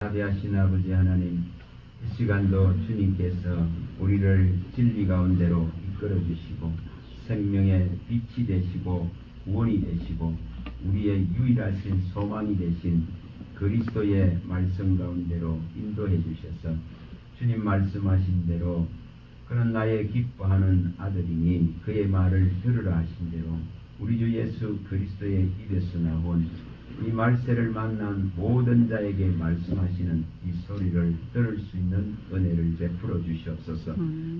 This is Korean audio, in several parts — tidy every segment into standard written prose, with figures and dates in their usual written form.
자비하신 아버지 하나님, 이 시간도 주님께서 우리를 진리 가운데로 이끌어 주시고 생명의 빛이 되시고 구원이 되시고 우리의 유일하신 소망이 되신 그리스도의 말씀 가운데로 인도해 주셔서 주님 말씀하신 대로 그는 나의 기뻐하는 아들이니 그의 말을 들으라 하신 대로 우리 주 예수 그리스도의 입에서 나온 이 말세를 만난 모든 자에게 말씀하시는 이 소리를 들을 수 있는 은혜를 베풀어 주시옵소서.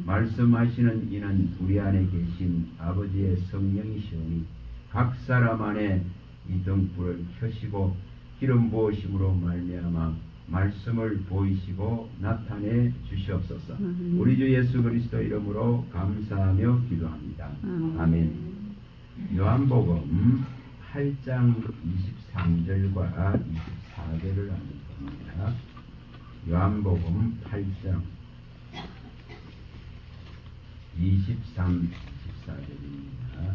말씀하시는 이는 우리 안에 계신 아버지의 성령이시오니 각 사람 안에 이 등불을 켜시고 기름 부으심으로 말미암아 말씀을 보이시고 나타내 주시옵소서. 우리 주 예수 그리스도 이름으로 감사하며 기도합니다. 아멘. 요한복음 8장 23절과 24절을 하는 겁니다. 요한복음 8장 23, 24절입니다.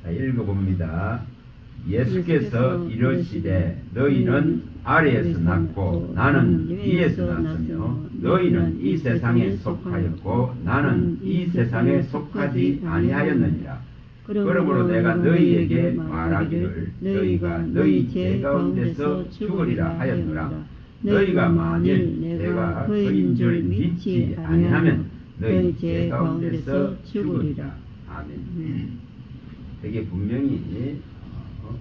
자, 읽어봅니다. 예수께서 이르시되 너희는 아래에서 났고 나는 위에서 났으며 너희는 이 세상에 속하였고 나는 이 세상에 속하지 아니하였느니라. 그러므로 내가 너희에게 말하기를 너희가 너희 죄 가운데서 죽으리라 하였노라. 너희가 만일 내가 그인 줄 믿지 아니하면 너희 죄 가운데서 죽으리라. 아멘. 되게 분명히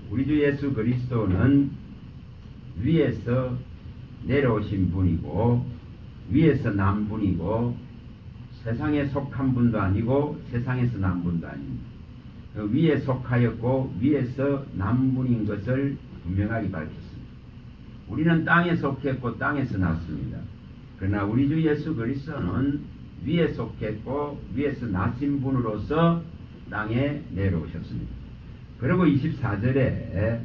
우리 주 예수 그리스도는 위에서 내려오신 분이고 위에서 난 분이고 세상에 속한 분도 아니고 세상에서 난 분도 아닙니다. 위에 속하였고 위에서 난 분인 것을 분명하게 밝혔습니다. 우리는 땅에 속했고 땅에서 났습니다. 그러나 우리 주 예수 그리스도는 위에 속했고 위에서 나신 분으로서 땅에 내려오셨습니다. 그리고 24절에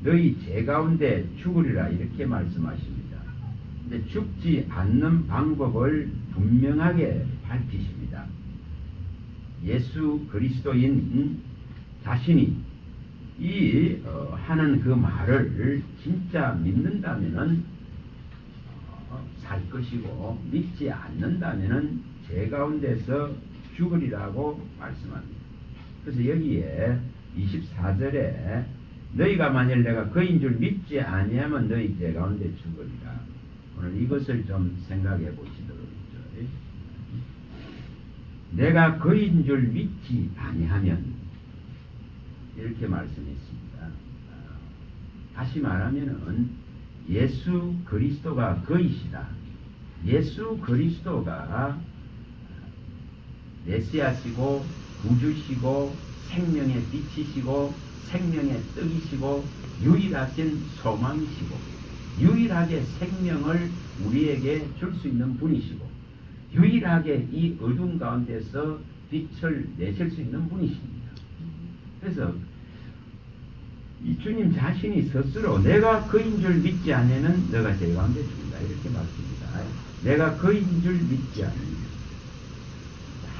너희 죄 가운데 죽으리라 이렇게 말씀하십니다. 근데 죽지 않는 방법을 분명하게 밝히십니다. 예수 그리스도인 자신이 이 하는 그 말을 진짜 믿는다면은 살 것이고 믿지 않는다면은 죄 가운데서 죽으리라고 말씀합니다. 그래서 여기에 24절에 너희가 만일 내가 그인 줄 믿지 아니하면 너희 죄 가운데 죽으리라. 오늘 이것을 좀 생각해 보시도록 있죠. 내가 그인 줄 믿지 아니하면 이렇게 말씀했습니다. 다시 말하면은 예수 그리스도가 그이시다. 예수 그리스도가 메시아시고 구주시고 생명의 빛이시고 생명의 떡이시고 유일하신 소망이시고 유일하게 생명을 우리에게 줄 수 있는 분이시고 유일하게 이 어둠 가운데서 빛을 내실 수 있는 분이십니다. 그래서 이 주님 자신이 스스로 내가 그인 줄 믿지 않으면 너가 죄 가운데 죽는다 이렇게 말씀합니다. 내가 그인 줄 믿지 않으면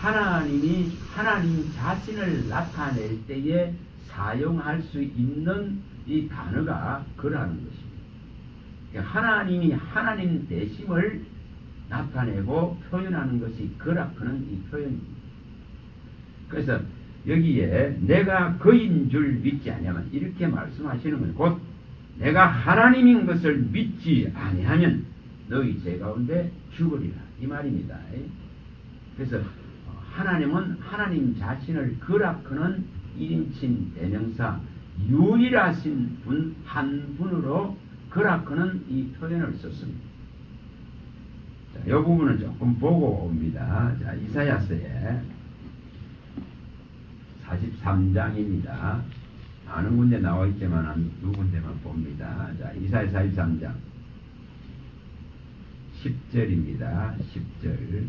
하나님이 하나님 자신을 나타낼 때에 사용할 수 있는 이 단어가 그라는 것입니다. 하나님이 하나님 되심을 나타내고 표현하는 것이 그라 그는 이 표현입니다. 그래서 여기에 내가 그인 줄 믿지 아니하면 이렇게 말씀하시는 건 곧 내가 하나님인 것을 믿지 아니하면 너희 죄 가운데 죽으리라 이 말입니다. 그래서 하나님은 하나님 자신을 그라크는 1인칭 대명사 유일하신 분 한 분으로 그라크는 이 표현을 썼습니다. 자, 이 부분은 조금 보고 옵니다. 자, 이사야서에 43장입니다. 많은 군데 나와 있지만 한 두 군데만 봅니다. 자, 이사야 43장 10절입니다. 10절.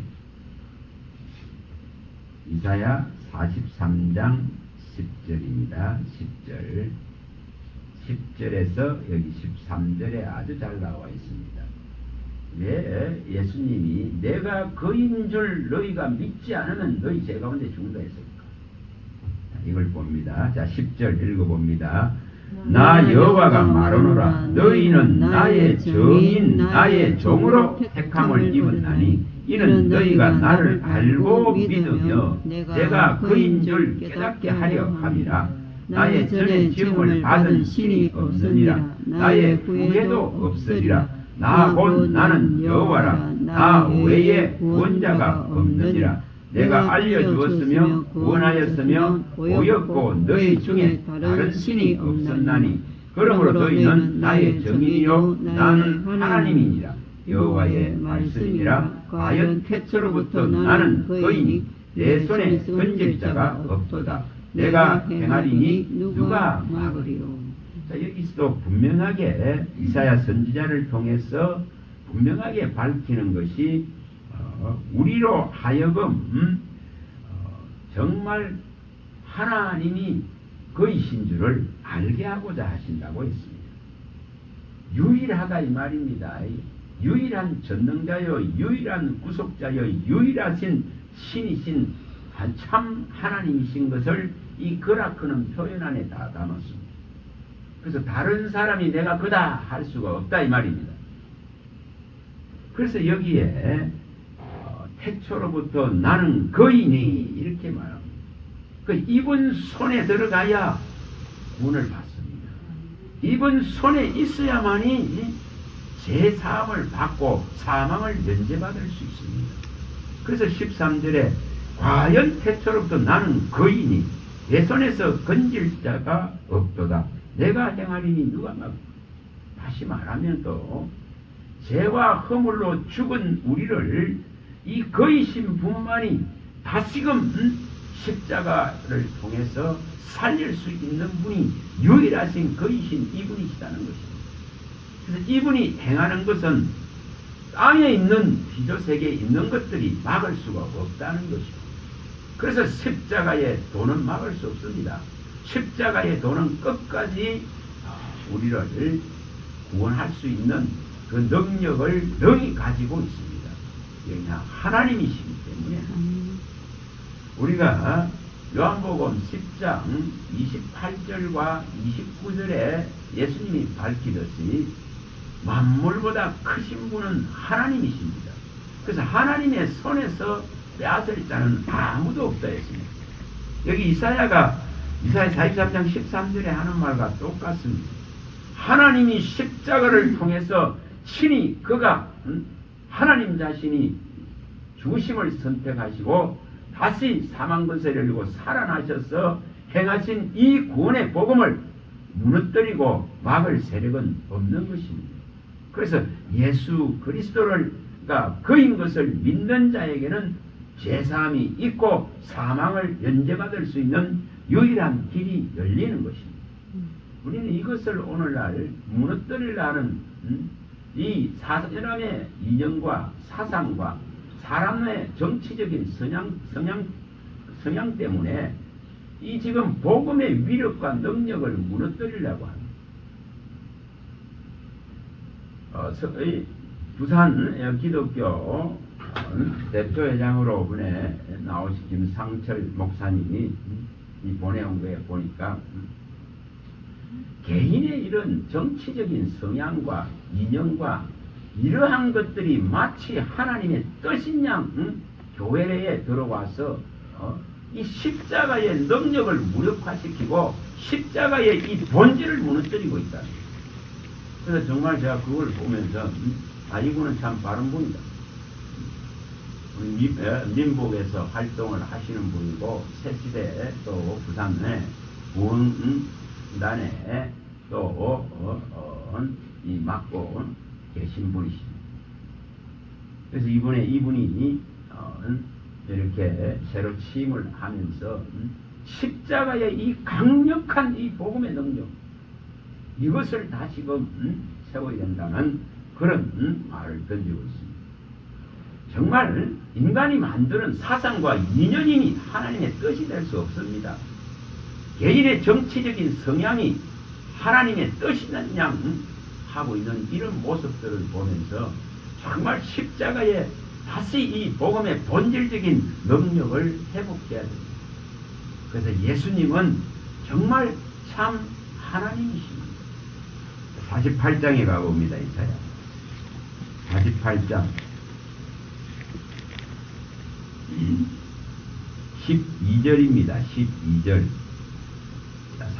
이사야 43장 10절입니다. 10절. 10절에서 여기 13절에 아주 잘 나와 있습니다. 왜 예수님이 내가 그인 줄 너희가 믿지 않으면 너희 죄 가운데 죽는다 했습니까? 이걸 봅니다. 자, 10절 읽어봅니다. 나 여호와가 말하노라. 너희는 나의 정인 나의 종으로 택함을 입었나니 이는 너희가 나를 알고 믿으며 내가 그인 줄 깨닫게 하려 함이라. 나의 전에 지음을 받은 신이 없으니라. 나의 후에도 없으리라. 나 곧 나는 여호와라. 나 외에 구원자가 없느니라. 내가 알려주었으며 구원하였으며 보였고 너희 중에 다른 신이 없었나니 그러므로 너희는 나의 정인이요 나는 하나님이니라. 여호와의 말씀이라. 과연 태초로부터 나는 거이니 내 손에 건질 자가 없도다. 내가 행하리니 누가 막으리요. 자, 여기서도 분명하게 이사야 선지자를 통해서 분명하게 밝히는 것이 우리로 하여금 정말 하나님이 그이신 줄을 알게 하고자 하신다고 했습니다. 유일하다 이 말입니다. 유일한 전능자여 유일한 구속자여 유일하신 신이신 참 하나님이신 것을 이 거라크는 표현 안에 다 담았습니다. 그래서 다른 사람이 내가 그다 할 수가 없다 이 말입니다. 그래서 여기에 태초로부터 나는 거이니 이렇게 말합니다. 그 이분 손에 들어가야 구원을 받습니다. 이분 손에 있어야만이 제사함을 받고 사망을 면제받을 수 있습니다. 그래서 13절에 과연 태초로부터 나는 거이니 내 손에서 건질 자가 없도다. 내가 행하리니 누가 막. 다시 말하면 또 죄와 허물로 죽은 우리를 이 거이신 분만이 다시금 십자가를 통해서 살릴 수 있는 분이 유일하신 거이신 이분이시다는 것입니다. 그래서 이분이 행하는 것은 땅에 있는 비조세계에 있는 것들이 막을 수가 없다는 것이고, 그래서 십자가의 도는 막을 수 없습니다. 십자가의 도는 끝까지 우리를 구원할 수 있는 그 능력을 능히 가지고 있습니다. 그냥 하나님이시기 때문에 우리가 요한복음 10장 28절과 29절에 예수님이 밝히듯이 만물보다 크신 분은 하나님이십니다. 그래서 하나님의 손에서 빼앗을 자는 아무도 없다 했습니다. 여기 이사야 43장 13절에 하는 말과 똑같습니다. 하나님이 십자가를 통해서 친히 그가 하나님 자신이 죽으심을 선택하시고 다시 사망 권세를 이루고 살아나셔서 행하신 이 구원의 복음을 무너뜨리고 막을 세력은 없는 것입니다. 그래서 예수 그리스도를 그인 것을 믿는 자에게는 제사함이 있고 사망을 면제받을 수 있는 유일한 길이 열리는 것입니다. 우리는 이것을 오늘날 무너뜨리려 하는 이 사람의 이념과 사상과 사람의 정치적인 성향 때문에 이 지금 복음의 위력과 능력을 무너뜨리려고 합니다. 부산 기독교 대표회장으로 이번에 나오신 김상철 목사님이 보내온 거에 보니까 개인의 이런 정치적인 성향과 이념과 이러한 것들이 마치 하나님의 뜻인 양 교회에 들어와서 이 십자가의 능력을 무력화시키고 십자가의 이 본질을 무너뜨리고 있다. 그래서 정말 제가 그걸 보면서 이분은 참 바른 분이다. 민복에서 활동을 하시는 분이고 새시대 또 부산에 구원단에 또 이 맡고 계신 분이십니다. 그래서 이분이 이렇게 새로 취임을 하면서 십자가의 이 강력한 이 복음의 능력 이것을 다시금 세워야 된다는 그런 말을 던지고 있습니다. 정말 인간이 만드는 사상과 이념이 하나님의 뜻이 될 수 없습니다. 개인의 정치적인 성향이 하나님의 뜻이란 양 하고 있는 이런 모습들을 보면서 정말 십자가에 다시 이 복음의 본질적인 능력을 회복해야 됩니다. 그래서 예수님은 정말 참 하나님이십니다. 48장에 가봅니다. 이사야 48장 12절입니다. 12절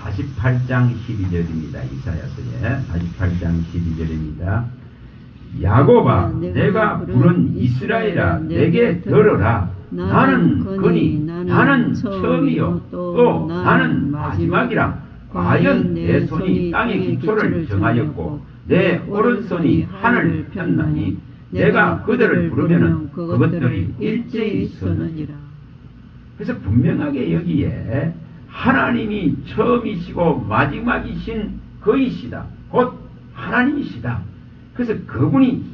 48장 12절입니다. 이사야서에 48장 12절입니다. 야곱아 내가 부른 이스라엘아 내게 들으라. 나는 그니 나는 처음이요 또 나는 마지막이라. 과연 내 손이 땅의 기초를 정하였고 내 오른손이 하늘을 폈나니 내가 그들을 부르면은 그것들이 일제히 서느니라. 그래서 분명하게 여기에 하나님이 처음이시고 마지막이신 그이시다. 곧 하나님이시다. 그래서 그분이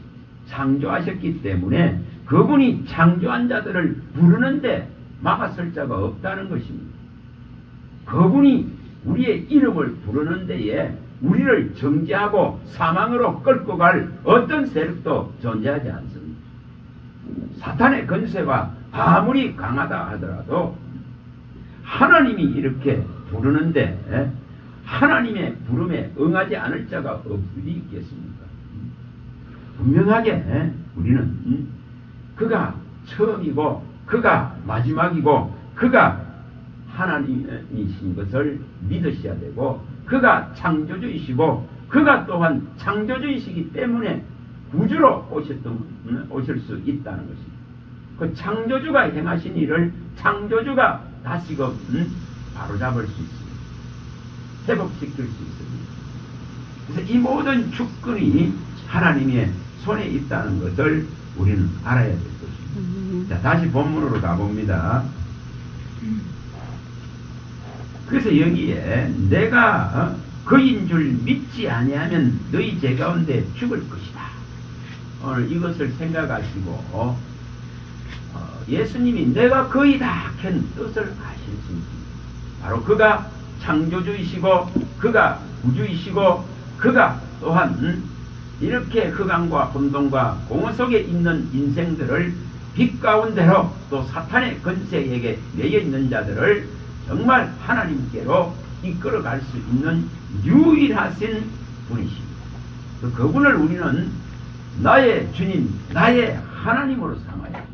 창조하셨기 때문에 그분이 창조한 자들을 부르는데 막아설 자가 없다는 것입니다. 그분이 우리의 이름을 부르는 데에 우리를 정죄하고 사망으로 끌고 갈 어떤 세력도 존재하지 않습니다. 사탄의 건세가 아무리 강하다 하더라도 하나님이 이렇게 부르는데 하나님의 부름에 응하지 않을 자가 어디 있겠습니까? 분명하게 우리는 그가 처음이고 그가 마지막이고 그가 하나님이신 것을 믿으셔야 되고 그가 창조주이시고 그가 또한 창조주이시기 때문에 구주로 오실 수 있다는 것입니다. 그 창조주가 행하신 일을 창조주가 다시금 바로잡을 수 있습니다. 회복시킬 수 있습니다. 그래서 이 모든 주권이 하나님의 손에 있다는 것을 우리는 알아야 될 것입니다. 자, 다시 본문으로 가봅니다. 그래서 여기에 내가 그인 줄 믿지 아니하면 너희 죄 가운데 죽을 것이다. 오늘 이것을 생각하시고 예수님이 내가 그이다 한 뜻을 아실 수 있습니다. 바로 그가 창조주이시고 그가 구주이시고 그가 또한 이렇게 흑암과 혼돈과 공허 속에 있는 인생들을 빛 가운데로 또 사탄의 건세에게 매여 있는 자들을 정말 하나님께로 이끌어갈 수 있는 유일하신 분이십니다. 그분을 우리는 나의 주님, 나의 하나님으로 삼아야.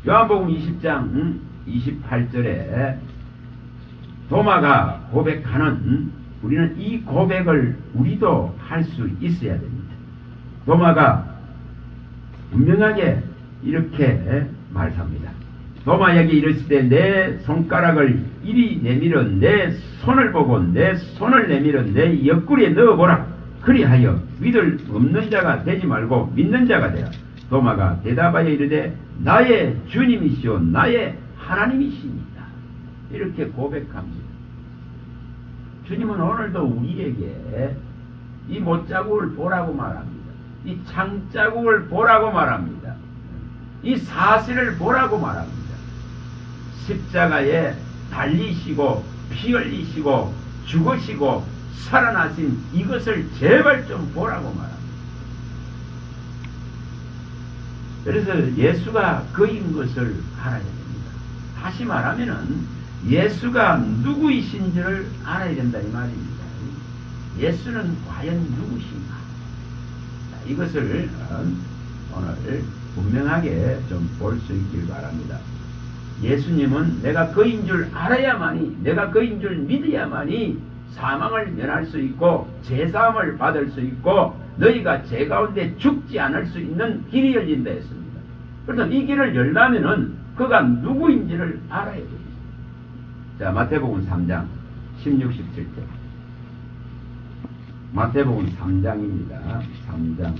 요한복음 20장 28절에 도마가 고백하는 우리는 이 고백을 우리도 할 수 있어야 됩니다. 도마가 분명하게 이렇게 말합니다. 도마에게 이르실 때 내 손가락을 이리 내밀어 내 손을 보고 내 손을 내밀어 내 옆구리에 넣어보라. 그리하여 믿을 없는 자가 되지 말고 믿는 자가 되라. 도마가 대답하여 이르되 나의 주님이시오 나의 하나님이십니다. 이렇게 고백합니다. 주님은 오늘도 우리에게 이 못자국을 보라고 말합니다. 이 창자국을 보라고 말합니다. 이 사실을 보라고 말합니다. 십자가에 달리시고 피 흘리시고 죽으시고 살아나신 이것을 제발 좀 보라고 말합니다. 그래서 예수가 그인 것을 알아야 됩니다. 다시 말하면은 예수가 누구이신지를 알아야 된다 이 말입니다. 예수는 과연 누구신가? 이것을 오늘 분명하게 좀 볼 수 있길 바랍니다. 예수님은 내가 그인 줄 알아야만이 내가 그인 줄 믿어야만이 사망을 면할 수 있고 제사함을 받을 수 있고 너희가 죄 가운데 죽지 않을 수 있는 길이 열린다 했습니다. 그래서 이 길을 열려면은 그가 누구인지를 알아야 됩니다. 자, 마태복음 3장 16, 17절. 마태복음 3장입니다. 3장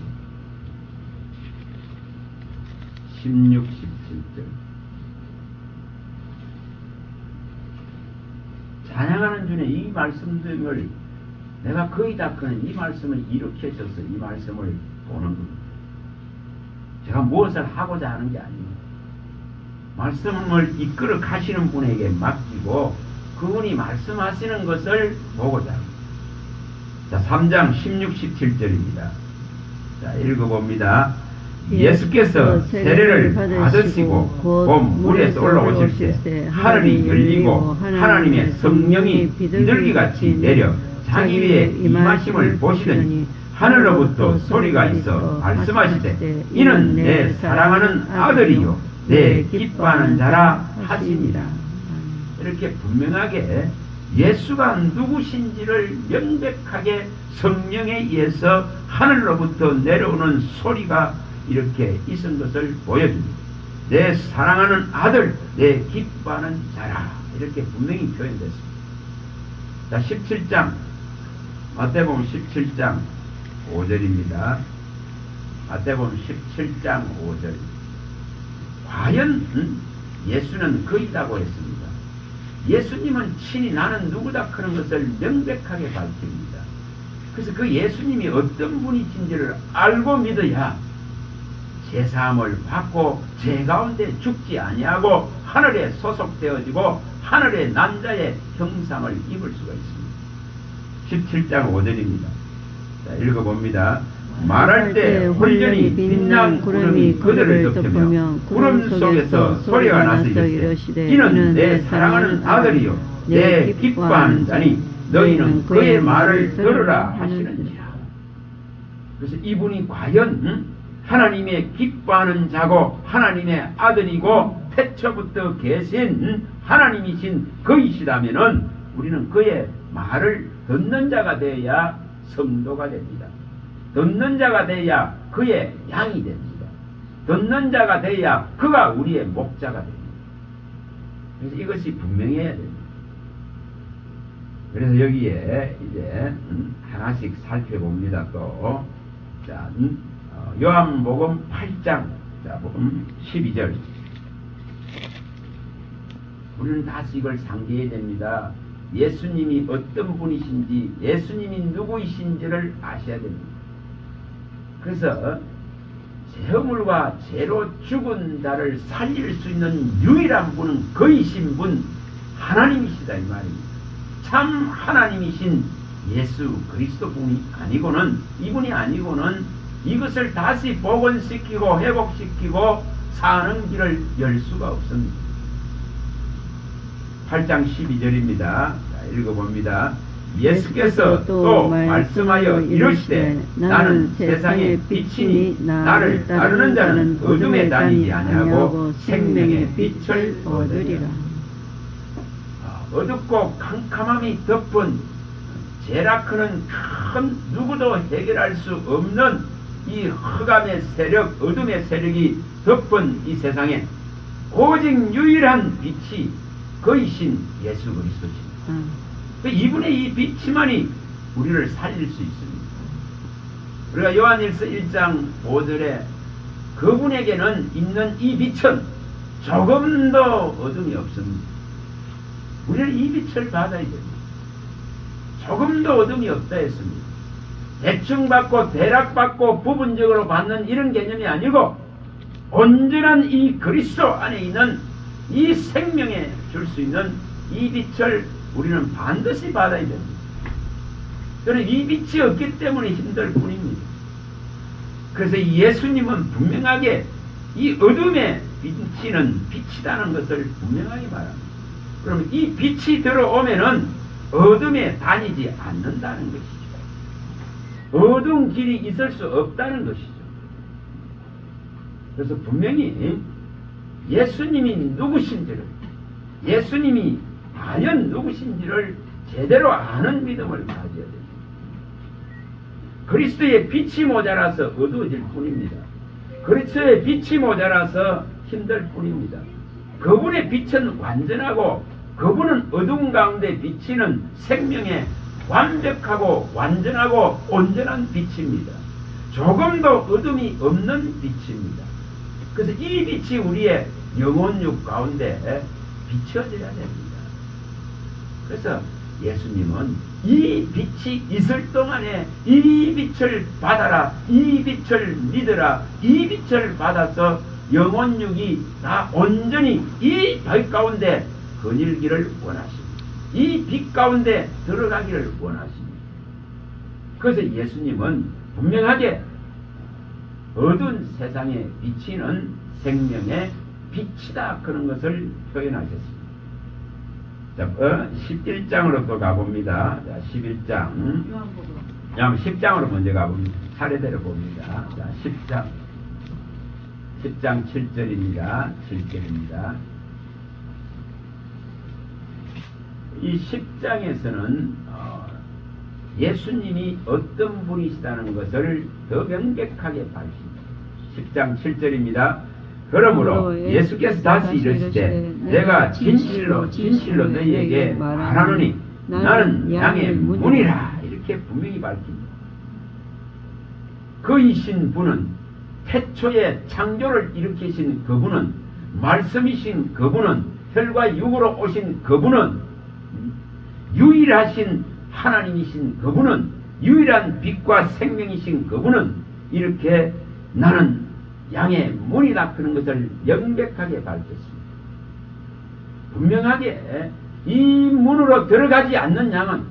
16, 17절. 찬양하는 중에 이 말씀들을 내가 거의 다 그는 이 말씀을 이렇게 줘서 이 말씀을 보는 겁니다. 제가 무엇을 하고자 하는 게 아닙니다. 말씀을 이끌어 가시는 분에게 맡기고 그분이 말씀하시는 것을 보고자 합니다. 자, 3장 16, 17절입니다. 자, 읽어봅니다. 예수께서 세례를 받으시고 곧 물에서 올라오실 때 하늘이 열리고 하나님의 성령이 비둘기같이 내려 자기 위에 임하심을 보시더니 하늘로부터 소리가 있어 말씀하시되 이는 내 사랑하는 아들이요 내 기뻐하는 자라 하시니라. 이렇게 분명하게 예수가 누구신지를 명백하게 성령에 의해서 하늘로부터 내려오는 소리가 이렇게 있은 것을 보여줍니다. 내 사랑하는 아들, 내 기뻐하는 자라. 이렇게 분명히 표현됐습니다. 자, 17장 마태복음 17장 5절입니다. 마태복음 17장 5절. 과연 예수는 그이라고 했습니다. 예수님은 친히 나는 누구다 그런 것을 명백하게 밝힙니다. 그래서 그 예수님이 어떤 분이신지를 알고 믿어야 제사함을 받고 제 가운데 죽지 아니하고 하늘에 소속되어지고 하늘의 남자의 형상을 입을 수가 있습니다. 17장 5절입니다. 자, 읽어봅니다. 말할 때 홀련히 빛난 구름이 그들을 덮으며 구름 속에서 소리가 나서 이르시되 이는 내 사랑하는 아들이요 내 기뻐하는 자니 너희는 그의 말을 들으라 하시는지라. 그래서 이분이 과연 하나님의 기뻐하는 자고 하나님의 아들이고 태초부터 계신 하나님이신 그이시다면은 우리는 그의 말을 듣는 자가 되어야 성도가 됩니다. 듣는 자가 되어야 그의 양이 됩니다. 듣는 자가 되어야 그가 우리의 목자가 됩니다. 그래서 이것이 분명해야 됩니다. 그래서 여기에 이제 하나씩 살펴봅니다. 또 자, 요한복음 8장 자, 12절. 우리는 다시 이걸 상기해야 됩니다. 예수님이 어떤 분이신지 예수님이 누구이신지를 아셔야 됩니다. 그래서 죄물과 죄로 죽은 자를 살릴 수 있는 유일한 분은 그이신 분 하나님이시다 이 말입니다. 참 하나님이신 예수 그리스도 분이 아니고는 이분이 아니고는 이것을 다시 복원시키고 회복시키고 사는 길을 열 수가 없습니다. 8장 12절입니다. 자, 읽어봅니다. 예수께서 또 말씀하여 이르시되 나는 세상의 빛이니 나를 따르는 자는 어둠에 다니지 아니하고 생명의 빛을 얻으리라. 어둡고 캄캄함이 덮은 죄라크는 큰 누구도 해결할 수 없는 이 흑암의 세력, 어둠의 세력이 덮은 이 세상에 오직 유일한 빛이 그이신 예수 그리스도십니다. 이분의 이 빛만이 우리를 살릴 수 있습니다. 우리가 요한일서 1장 5절에 그분에게는 있는 이 빛은 조금도 어둠이 없습니다. 우리는 이 빛을 받아야 됩니다. 조금도 어둠이 없다 했습니다. 대충 받고 대략 받고 부분적으로 받는 이런 개념이 아니고 온전한 이 그리스도 안에 있는 이 생명에 줄 수 있는 이 빛을 우리는 반드시 받아야 됩니다. 그런데 이 빛이 없기 때문에 힘들 뿐입니다. 그래서 예수님은 분명하게 이 어둠에 비치는 빛이라는 것을 분명하게 말합니다. 그러면 이 빛이 들어오면은 어둠에 다니지 않는다는 것이죠. 어두운 길이 있을 수 없다는 것이죠. 그래서 분명히 예수님이 누구신지를, 예수님이 과연 누구신지를 제대로 아는 믿음을 가져야 됩니다. 그리스도의 빛이 모자라서 어두워질 뿐입니다. 그리스도의 빛이 모자라서 힘들 뿐입니다. 그분의 빛은 완전하고 그분은 어두운 가운데 비치는 생명의 완벽하고 완전하고 온전한 빛입니다. 조금도 어둠이 없는 빛입니다. 그래서 이 빛이 우리의 영혼육 가운데 비춰져야 됩니다. 그래서 예수님은 이 빛이 있을 동안에 이 빛을 받아라, 이 빛을 믿어라, 이 빛을 받아서 영혼육이 다 온전히 이 빛 가운데 거닐기를 원하십니다. 이 빛 가운데 들어가기를 원하십니다. 그래서 예수님은 분명하게 어두운 세상에 비치는 생명의 빛이다. 그런 것을 표현하셨습니다. 자, 11장으로 또 가봅니다. 자, 11장. 그냥 10장으로 먼저 가봅니다. 차례대로 봅니다. 자, 10장 7절입니다. 7절입니다. 이 10장에서는 예수님이 어떤 분이시다는 것을 더 명백하게 밝힙니다. 10장 7절입니다. 그러므로 예수께서 다시 이르시되 내가 진실로 너희에게 말하노니 나는 양의 문이라. 이렇게 분명히 밝힙니다. 그이신 분은 태초에 창조를 일으키신 그분은 말씀이신 그분은 혈과 육으로 오신 그분은 유일하신 하나님이신 그분은 유일한 빛과 생명이신 그분은 이렇게 나는 양의 문이다. 그런 것을 명백하게 밝혔습니다. 분명하게 이 문으로 들어가지 않는 양은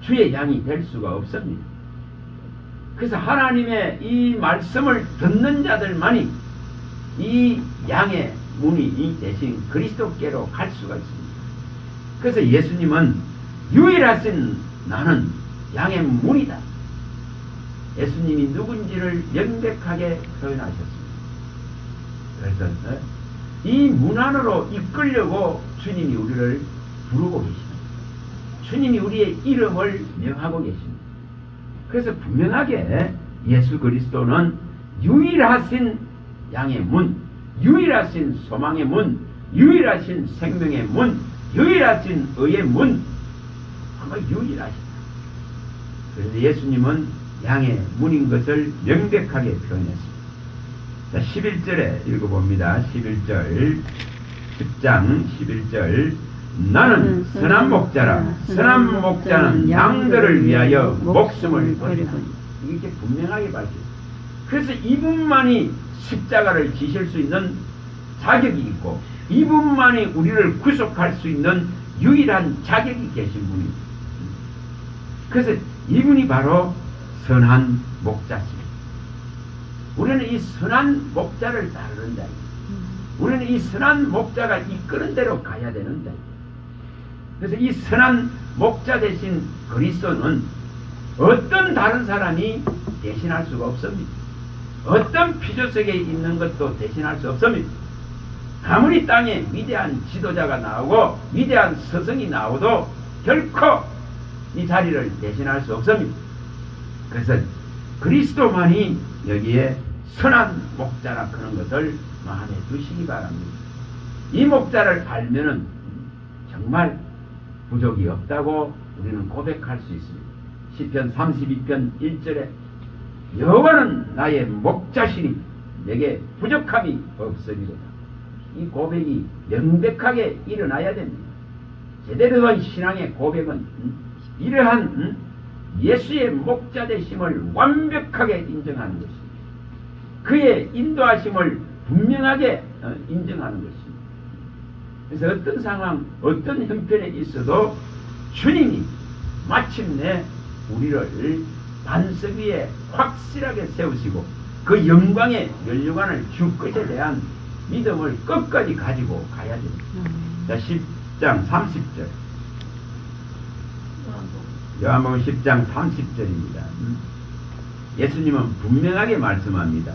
주의 양이 될 수가 없습니다. 그래서 하나님의 이 말씀을 듣는 자들만이 이 양의 문이 대신 그리스도께로 갈 수가 있습니다. 그래서 예수님은 유일하신 나는 양의 문이다. 예수님이 누군지를 명백하게 표현하셨습니다. 그래서 이 문 안으로 이끌려고 주님이 우리를 부르고 계십니다. 주님이 우리의 이름을 명하고 계십니다. 그래서 분명하게 예수 그리스도는 유일하신 양의 문, 유일하신 소망의 문, 유일하신 생명의 문, 유일하신 의의 문, 아마 유일하시다. 그래서 예수님은 양의 문인 것을 명백하게 표현했습니다. 자, 11절에 읽어봅니다. 11절 10장 11절 나는 선한 목자라. 선한 목자는 양들을 위하여 목숨을 버리라. 이렇게 분명하게 밝혀요. 그래서 이분만이 십자가를 지실 수 있는 자격이 있고 이분만이 우리를 구속할 수 있는 유일한 자격이 계신 분입니다. 그래서 이분이 바로 선한 목자십니다. 우리는 이 선한 목자를 따르는 자입니다. 우리는 이 선한 목자가 이끄는 대로 가야 되는 자입니다. 그래서 이 선한 목자 대신 그리스도는 어떤 다른 사람이 대신할 수가 없습니다. 어떤 피조석에 있는 것도 대신할 수 없습니다. 아무리 땅에 위대한 지도자가 나오고 위대한 스승이 나오도 결코 이 자리를 대신할 수 없습니다. 그래서 그리스도만이 여기에 선한 목자라 그런 것을 마음에 두시기 바랍니다. 이 목자를 알면은 정말 부족이 없다고 우리는 고백할 수 있습니다. 시편 32편 1절에 여호와는 나의 목자시니 내게 부족함이 없으리로다. 이 고백이 명백하게 일어나야 됩니다. 제대로 된 신앙의 고백은 이러한 예수의 목자 되심을 완벽하게 인정하는 것입니다. 그의 인도하심을 분명하게 인정하는 것입니다. 그래서 어떤 상황, 어떤 형편에 있어도 주님이 마침내 우리를 반석 위에 확실하게 세우시고 그 영광의 면류관을 줄 것에 대한 믿음을 끝까지 가지고 가야 됩니다. 자, 10장 30절. 요한복음 10장 30절입니다. 예수님은 분명하게 말씀합니다.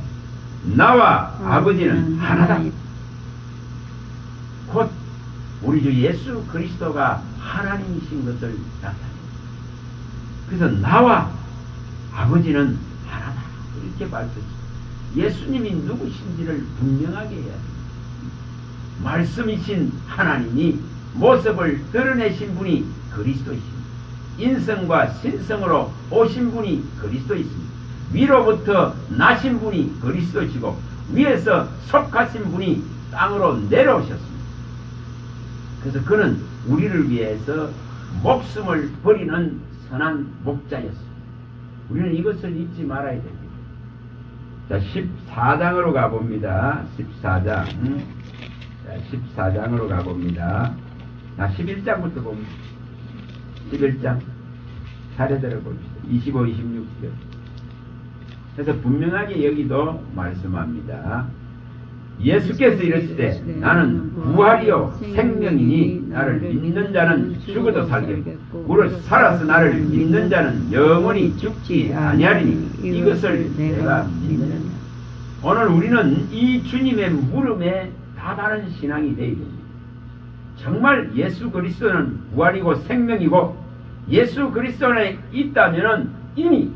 나와 아버지는 하나다. 곧 우리 주 예수 그리스도가 하나님이신 것을 나타냅니다. 그래서 나와 아버지는 하나다. 이렇게 밝혔습니다. 예수님이 누구신지를 분명하게 해야 됩니다. 말씀이신 하나님이 모습을 드러내신 분이 그리스도이십니다. 인성과 신성으로 오신 분이 그리스도이십니다. 위로부터 나신 분이 그리스도시고 위에서 속하신 분이 땅으로 내려오셨습니다. 그래서 그는 우리를 위해서 목숨을 버리는 선한 목자였습니다. 우리는 이것을 잊지 말아야 됩니다. 자, 14장으로 가봅니다. 14장. 자, 14장으로 가봅니다. 자, 11장부터 봅니다. 11장. 차례대로 봅시다. 25, 26절. 그래서 분명하게 여기도 말씀합니다. 예수께서 이르시되 나는 부활이요 생명이니 나를 믿는 자는 죽어도 살겠고 무릇 살아서 나를 믿는 자는 영원히 죽지 아니하리니 이것을 내가 믿느니라. 오늘 우리는 이 주님의 물음에 다다른 신앙이 되어야 됩니다. 정말 예수 그리스도는 부활이고 생명이고 예수 그리스도 안에 있다면 이미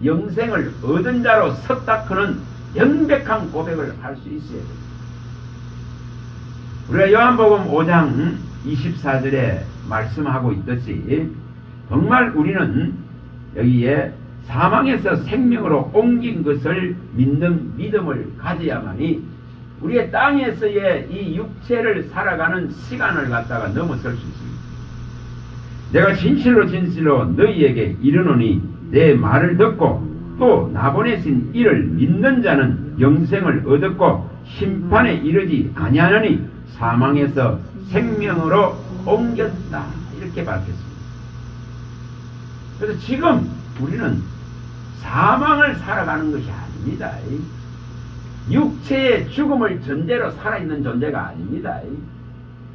영생을 얻은 자로 섰다 크는 명백한 고백을 할 수 있어야 됩니다. 우리가 요한복음 5장 24절에 말씀하고 있듯이 정말 우리는 여기에 사망에서 생명으로 옮긴 것을 믿는 믿음을 가져야만이 우리의 땅에서의 이 육체를 살아가는 시간을 갖다가 넘어설 수 있습니다. 내가 진실로 진실로 너희에게 이르노니 내 말을 듣고 또 나보내신 이를 믿는 자는 영생을 얻었고 심판에 이르지 아니하느니 사망에서 생명으로 옮겼다. 이렇게 밝혔습니다. 그래서 지금 우리는 사망을 살아가는 것이 아닙니다. 육체의 죽음을 전제로 살아있는 존재가 아닙니다.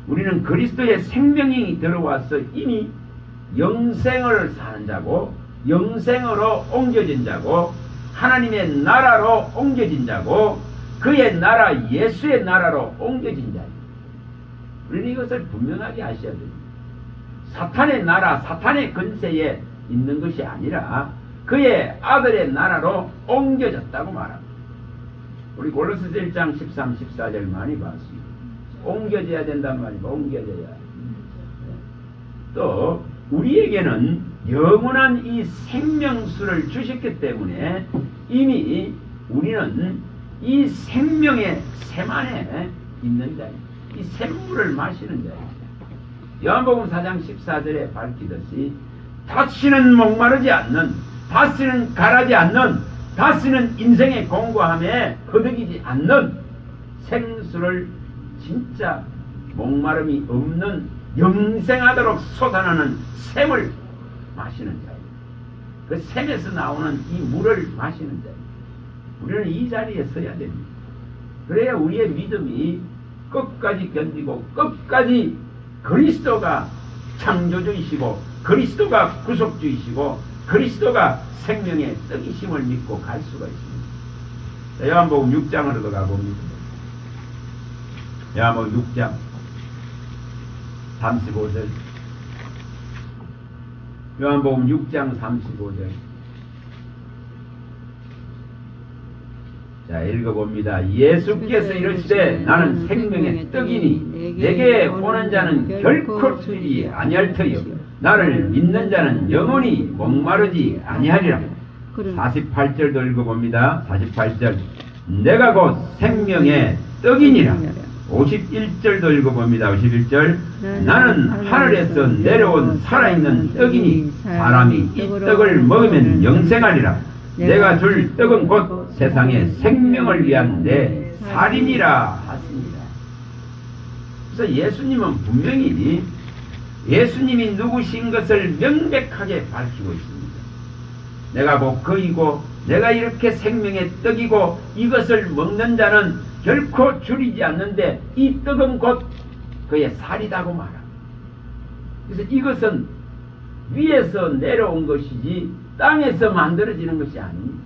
우리는 그리스도의 생명이 들어와서 이미 영생을 사는 자고 영생으로 옮겨진 자고 하나님의 나라로 옮겨진 자고 그의 나라 예수의 나라로 옮겨진 자입니다. 우리는 이것을 분명하게 아셔야 됩니다. 사탄의 나라 사탄의 권세에 있는 것이 아니라 그의 아들의 나라로 옮겨졌다고 말합니다. 우리 골로새서 1장 13, 14절 많이 봤습니다. 옮겨져야 된단 말입니다. 옮겨져야. 또 우리에게는 영원한 이 생명수를 주셨기 때문에 이미 우리는 이 생명의 샘 안에 있는 자입니다. 이 샘물을 마시는 자입니다. 요한복음 4장 14절에 밝히듯이 다시는 목마르지 않는, 다시는 가라지 않는, 다시는 인생의 공고함에 허덕이지 않는 생수를 진짜 목마름이 없는 영생하도록 솟아나는 샘을 마시는 자입니다. 그 샘에서 나오는 이 물을 마시는 자입니다. 우리는 이 자리에 서야 됩니다. 그래야 우리의 믿음이 끝까지 견디고 끝까지 그리스도가 창조주이시고 그리스도가 구속주이시고 그리스도가 생명의 떡이심을 믿고 갈 수가 있습니다. 요한복음 6장으로도 가봅니다. 요한복음 6장 35절 요한복음 6장 35절 자 읽어봅니다. 예수께서 이르시되 나는 생명의 떡이니 내게 오는 자는 결코 주지 아니할 터이요 나를 믿는 자는 영원히 목마르지 아니하리라. 48절도 읽어봅니다. 48절 내가 곧 생명의 떡이니라. 51절도 읽어봅니다. 51절 나는 하늘에서 내려온 살아있는 떡이니 사람이 이 떡을 먹으면 영생하리라. 내가 줄 떡은 곧 세상의 생명을 위한 내 살이니라 하십니다. 그래서 예수님은 분명히 예수님이 누구신 것을 명백하게 밝히고 있습니다. 내가 곧 그이고 내가 이렇게 생명의 떡이고 이것을 먹는 자는 결코 줄이지 않는데 이 떡은 곧 그의 살이다고 말합니다. 그래서 이것은 위에서 내려온 것이지 땅에서 만들어지는 것이 아닙니다.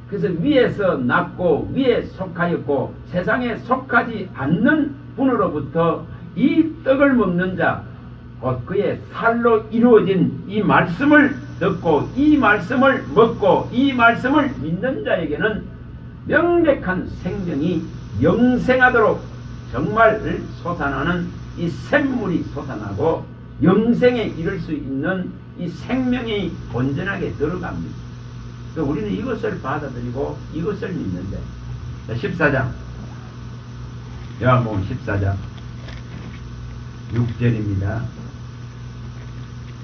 그래서 위에서 났고 위에 속하였고 세상에 속하지 않는 분으로부터 이 떡을 먹는 자 곧 그의 살로 이루어진 이 말씀을 듣고 이 말씀을 먹고 이 말씀을 믿는 자에게는 명백한 생명이 영생하도록 정말 솟아나는 이 샘물이 솟아나고 영생에 이를 수 있는 이 생명이 온전하게 들어갑니다. 우리는 이것을 받아들이고 이것을 믿는데 14장 요한복음 14장 6절입니다.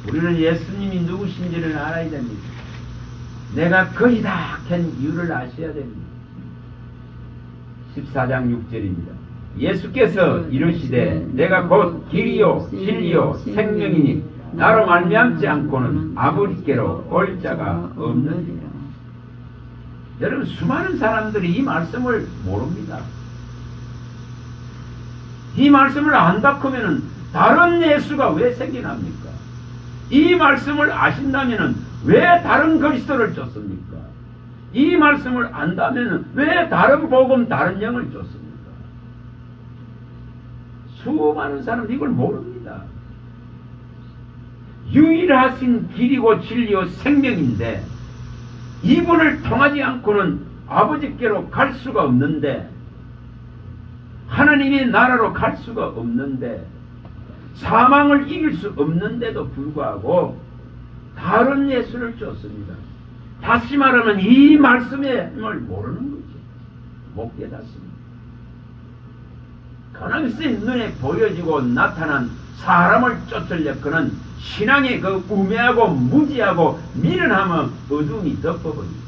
우리는 예수님이 누구신지를 알아야 됩니다. 내가 그이다 한 이유를 아셔야 됩니다. 14장 6절입니다. 예수께서 이르시되 내가 곧 길이요 진리요 생명이니 나로 말미암지 않고는 아버지께로 올 자가 없느니라. 여러분, 수많은 사람들이 이 말씀을 모릅니다. 이 말씀을 안다 하면은 다른 예수가 왜 생겨납니까? 이 말씀을 아신다면은 왜 다른 그리스도를 쫓습니까? 이 말씀을 안다면은 왜 다른 복음, 다른 영을 쫓습니까? 수많은 사람들이 이걸 모릅니다. 유일하신 길이고 진리요 생명인데 이분을 통하지 않고는 아버지께로 갈 수가 없는데, 하나님의 나라로 갈 수가 없는데, 사망을 이길 수 없는데도 불구하고 다른 예수를 쫓습니다. 다시 말하면 이 말씀의 힘을 모르는 거죠. 못 깨닫습니다. 가능성이 눈에 보여지고 나타난 사람을 쫓으려 그는 신앙의 그 우매하고 무지하고 미련함은 어둠이 덮어버립니다.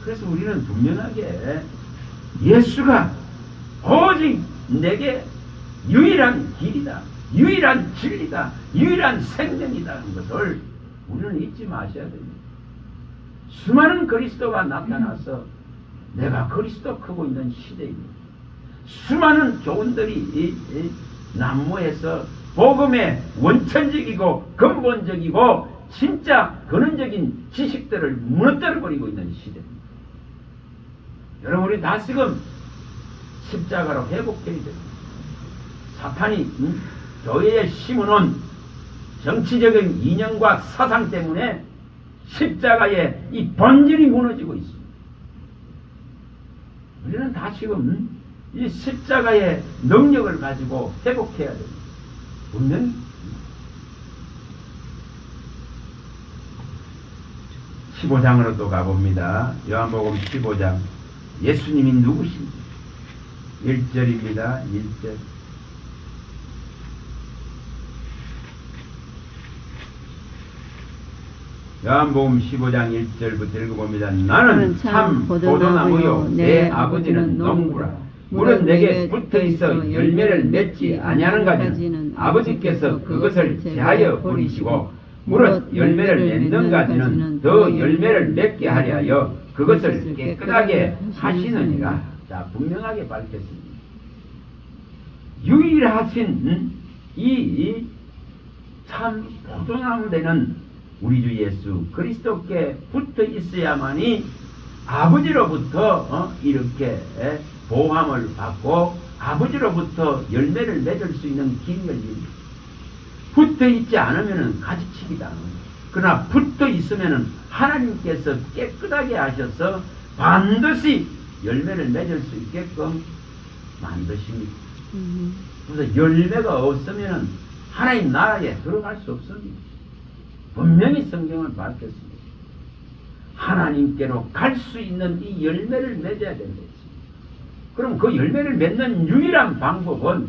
그래서 우리는 분명하게 예수가 오직 내게 유일한 길이다, 유일한 진리다, 유일한 생명이다 하는 것을 우리는 잊지 마셔야 됩니다. 수많은 그리스도가 나타나서 내가 그리스도 크고 있는 시대입니다. 수많은 교훈들이 난무해서 복음의 원천적이고 근본적이고 진짜 근원적인 지식들을 무너뜨려버리고 있는 시대입니다. 여러분, 우리 다시금 십자가로 회복해야 됩니다. 사탄이 교회에 심어놓은 정치적인 이념과 사상 때문에 십자가의 이 본질이 무너지고 있습니다. 우리는 다시금 이 십자가의 능력을 가지고 회복해야 됩니다. 분명히 15장으로 또 가봅니다. 요한복음 15장. 예수님이 누구신지 1절입니다. 1절. 요한복음 15장 1절부터 읽어봅니다. 나는 참 포도나무요 내 아버지는 농부라. 물은 내게 붙어있어 열매를 맺지 아니하는 가지는 아버지께서 그것을 제하여 버리시고, 물은 열매를 맺는 가지는 더 열매를 맺게 하려 하여 그것을 깨끗하게 하시느니라. 자, 분명하게 밝혔습니다. 유일하신 이 참 포도나무 되는 우리 주 예수 그리스도께 붙어 있어야만이 아버지로부터 이렇게 보함을 받고 아버지로부터 열매를 맺을 수 있는 길이 열립니다. 붙어 있지 않으면 가지치기 당합니다. 그러나 붙어 있으면 하나님께서 깨끗하게 하셔서 반드시 열매를 맺을 수 있게끔 만드십니다. 그래서 열매가 없으면 하나님 나라에 들어갈 수 없습니다. 분명히 성경을 밝혔습니다. 하나님께로 갈 수 있는 이 열매를 맺어야 된다. 그럼 그 열매를 맺는 유일한 방법은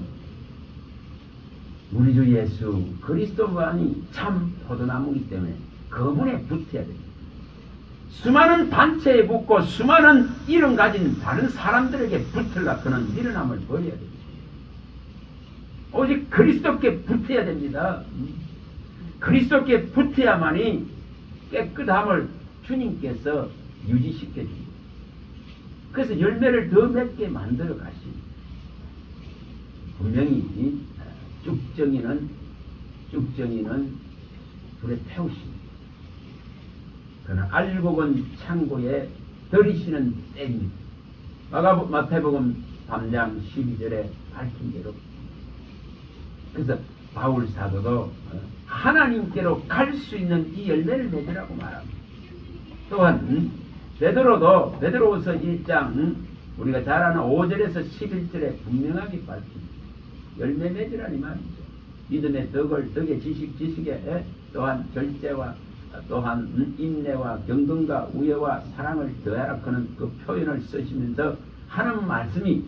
우리 주 예수 그리스도만이 참 포도나무이기 때문에 그분에 붙어야 됩니다. 수많은 단체에 붙고 수많은 이름 가진 다른 사람들에게 붙으려 그는 미련함을 버려야 됩니다. 오직 그리스도께 붙어야 됩니다. 그리스도께 붙어야만이 깨끗함을 주님께서 유지시켜 줍니다. 그래서 열매를 더 맺게 만들어 가십니다. 분명히 쭉정이는 불에 태우십니다. 그러나 알곡은 창고에 들이시는 때입니다. 마태복음 3장 12절에 밝힌 대로. 그래서 바울 사도도 하나님께로 갈 수 있는 이 열매를 맺으라고 말합니다. 또한 베드로후서 1장 우리가 잘 아는 5절에서 11절에 분명하게 밝힙니다. 열매 맺으라니 말이죠. 믿음의 덕의 지식에 또한 절제와 또한 인내와 경건과 우애와 사랑을 더하라 하는 그 표현을 쓰시면서 하는 말씀이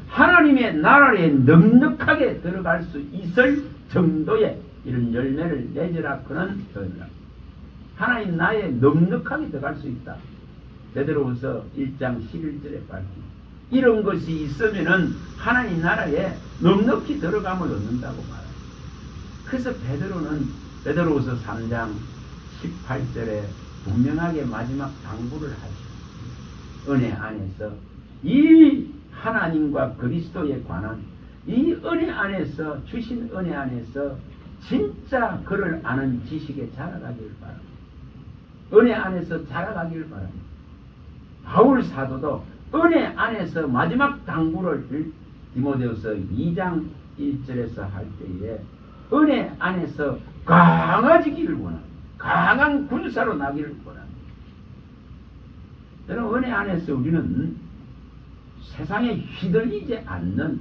하나님의 나라에 넉넉하게 들어갈 수 있을 정도의 이런 열매를 맺으라 하는 표현을 합니다. 하나님 나라에 넉넉하게 들어갈 수 있다. 베드로후서 1장 11절에 밝힙니다. 이런 것이 있으면은 하나님 나라에 넉넉히 들어감을 얻는다고 말합니다. 그래서 베드로는 베드로후서 3장 18절에 분명하게 마지막 당부를 하시고 은혜 안에서 이 하나님과 그리스도에 관한 이 은혜 안에서 주신 은혜 안에서 진짜 그를 아는 지식에 자라가길 바랍니다. 은혜 안에서 자라가길 바랍니다. 바울 사도도 은혜 안에서 마지막 당부를 디모데후서 2장 1절에서 할 때에 은혜 안에서 강해지기를 원합니다. 강한 군사로 나기를 원합니다. 여러분, 은혜 안에서 우리는 세상에 휘둘리지 않는,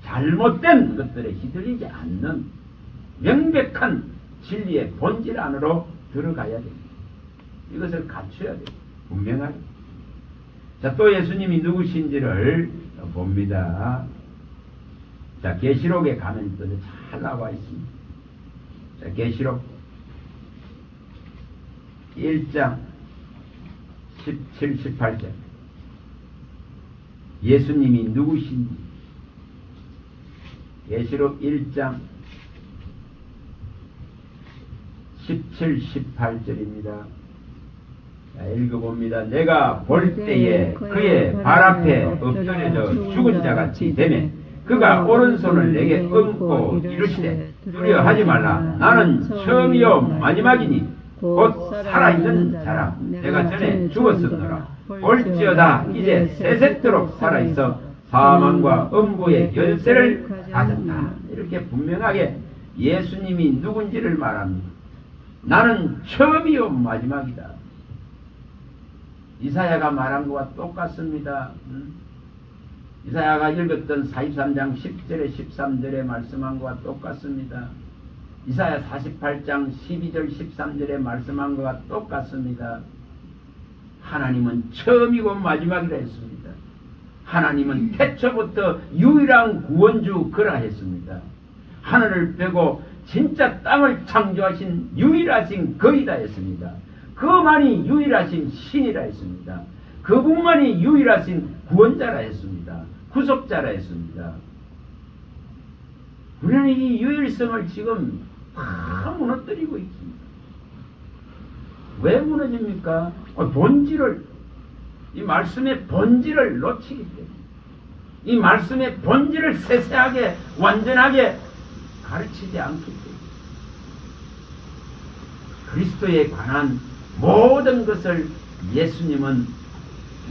잘못된 것들에 휘둘리지 않는 명백한 진리의 본질 안으로 들어가야 됩니다. 이것을 갖춰야 됩니다. 분명하게. 자, 또 예수님이 누구신지를 봅니다. 자, 계시록에 가면 또 잘 나와 있습니다. 자, 계시록 1장 17, 18절. 예수님이 누구신지. 계시록 1장 17, 18절입니다. 자, 읽어봅니다. 내가 볼 때에 그의 발 앞에 엎드려져 죽은 자같이 되매 그가 오른손을 내게 얹고 이르시되 두려워하지 말라. 나는 처음이요 마지막이니 곧 살아있는 자라. 내가 전에 죽었었노라. 볼지어다 이제 세세토록 살아있어 사망과 음부의 열쇠를 가졌다. 이렇게 분명하게 예수님이 누군지를 말합니다. 나는 처음이요 마지막이다. 이사야가 말한 것과 똑같습니다. 이사야가 읽었던 43장 10절에 13절에 말씀한 것과 똑같습니다. 이사야 48장 12절 13절에 말씀한 것과 똑같습니다. 하나님은 처음이고 마지막이라 했습니다. 하나님은 태초부터 유일한 구원주 그라 했습니다. 하늘을 빼고 진짜 땅을 창조하신 유일하신 거이다 했습니다. 그만이 유일하신 신이라 했습니다. 그분만이 유일하신 구원자라 했습니다. 구속자라 했습니다. 우리는 이 유일성을 지금 다 무너뜨리고 있습니다. 왜 무너집니까? 본질을, 이 말씀의 본질을 놓치기 때문에, 이 말씀의 본질을 세세하게 완전하게 가르치지 않기 때문에, 그리스도에 관한 모든 것을 예수님은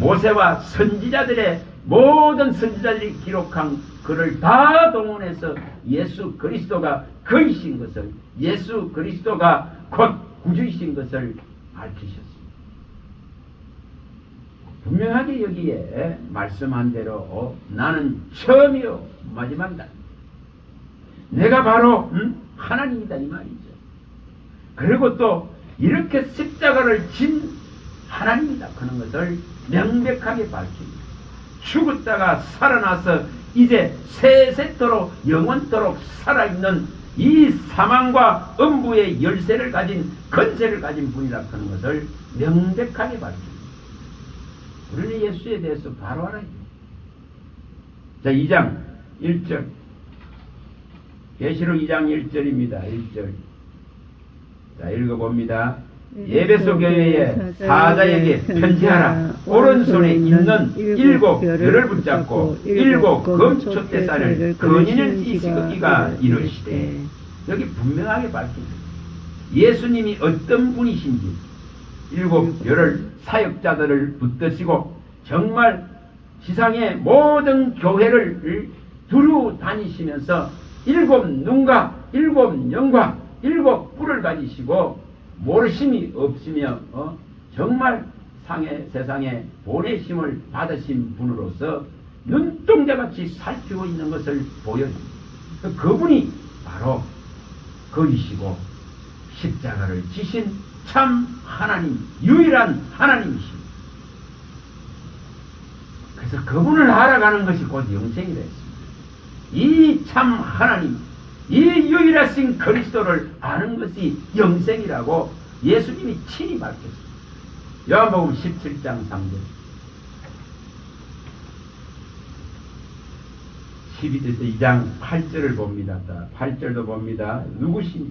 모세와 선지자들의 모든 선지자들이 기록한 글을 다 동원해서 예수 그리스도가 그이신 것을, 예수 그리스도가 곧 구주이신 것을 밝히셨습니다. 분명하게 여기에 말씀한 대로 나는 처음이요 마지막이다. 내가 바로 하나님이다 이 말이죠. 그리고 또 이렇게 십자가를 진 하나님이다 하는 것을 명백하게 밝힙니다. 죽었다가 살아나서 이제 세세토록 영원토록 살아있는 이 사망과 음부의 열쇠를 가진 권세를 가진 분이라 하는 것을 명백하게 밝힙니다. 우리는 예수에 대해서 바로 알아야 돼요. 자, 2장 1절 계시록 2장 1절입니다. 1절 자, 읽어봅니다. 예배소 교회의 사자에게 편지하라. 오른손에 있는 7 별을 붙잡고 7 금촛대살을 근인을 씻기가 이르시되. 여기 분명하게 밝힙니다. 예수님이 어떤 분이신지 7 별을 사역자들을 붙드시고 정말 지상의 모든 교회를 두루 다니시면서 7 눈과 7 영과 7 뿔을 가지시고 모르심이 없으며 정말 세상에 보내심을 받으신 분으로서 눈동자같이 살피고 있는 것을 보여줍니다. 그분이 바로 그이시고 십자가를 지신 참 하나님, 유일한 하나님이십니다. 그래서 그분을 알아가는 것이 곧 영생이라 했습니다. 이 참 하나님, 이 유일하신 그리스도를 아는 것이 영생이라고 예수님이 친히 밝혔습니다. 요한복음 17장 3절 12장 8절을 봅니다. 8절도 봅니다. 누구신지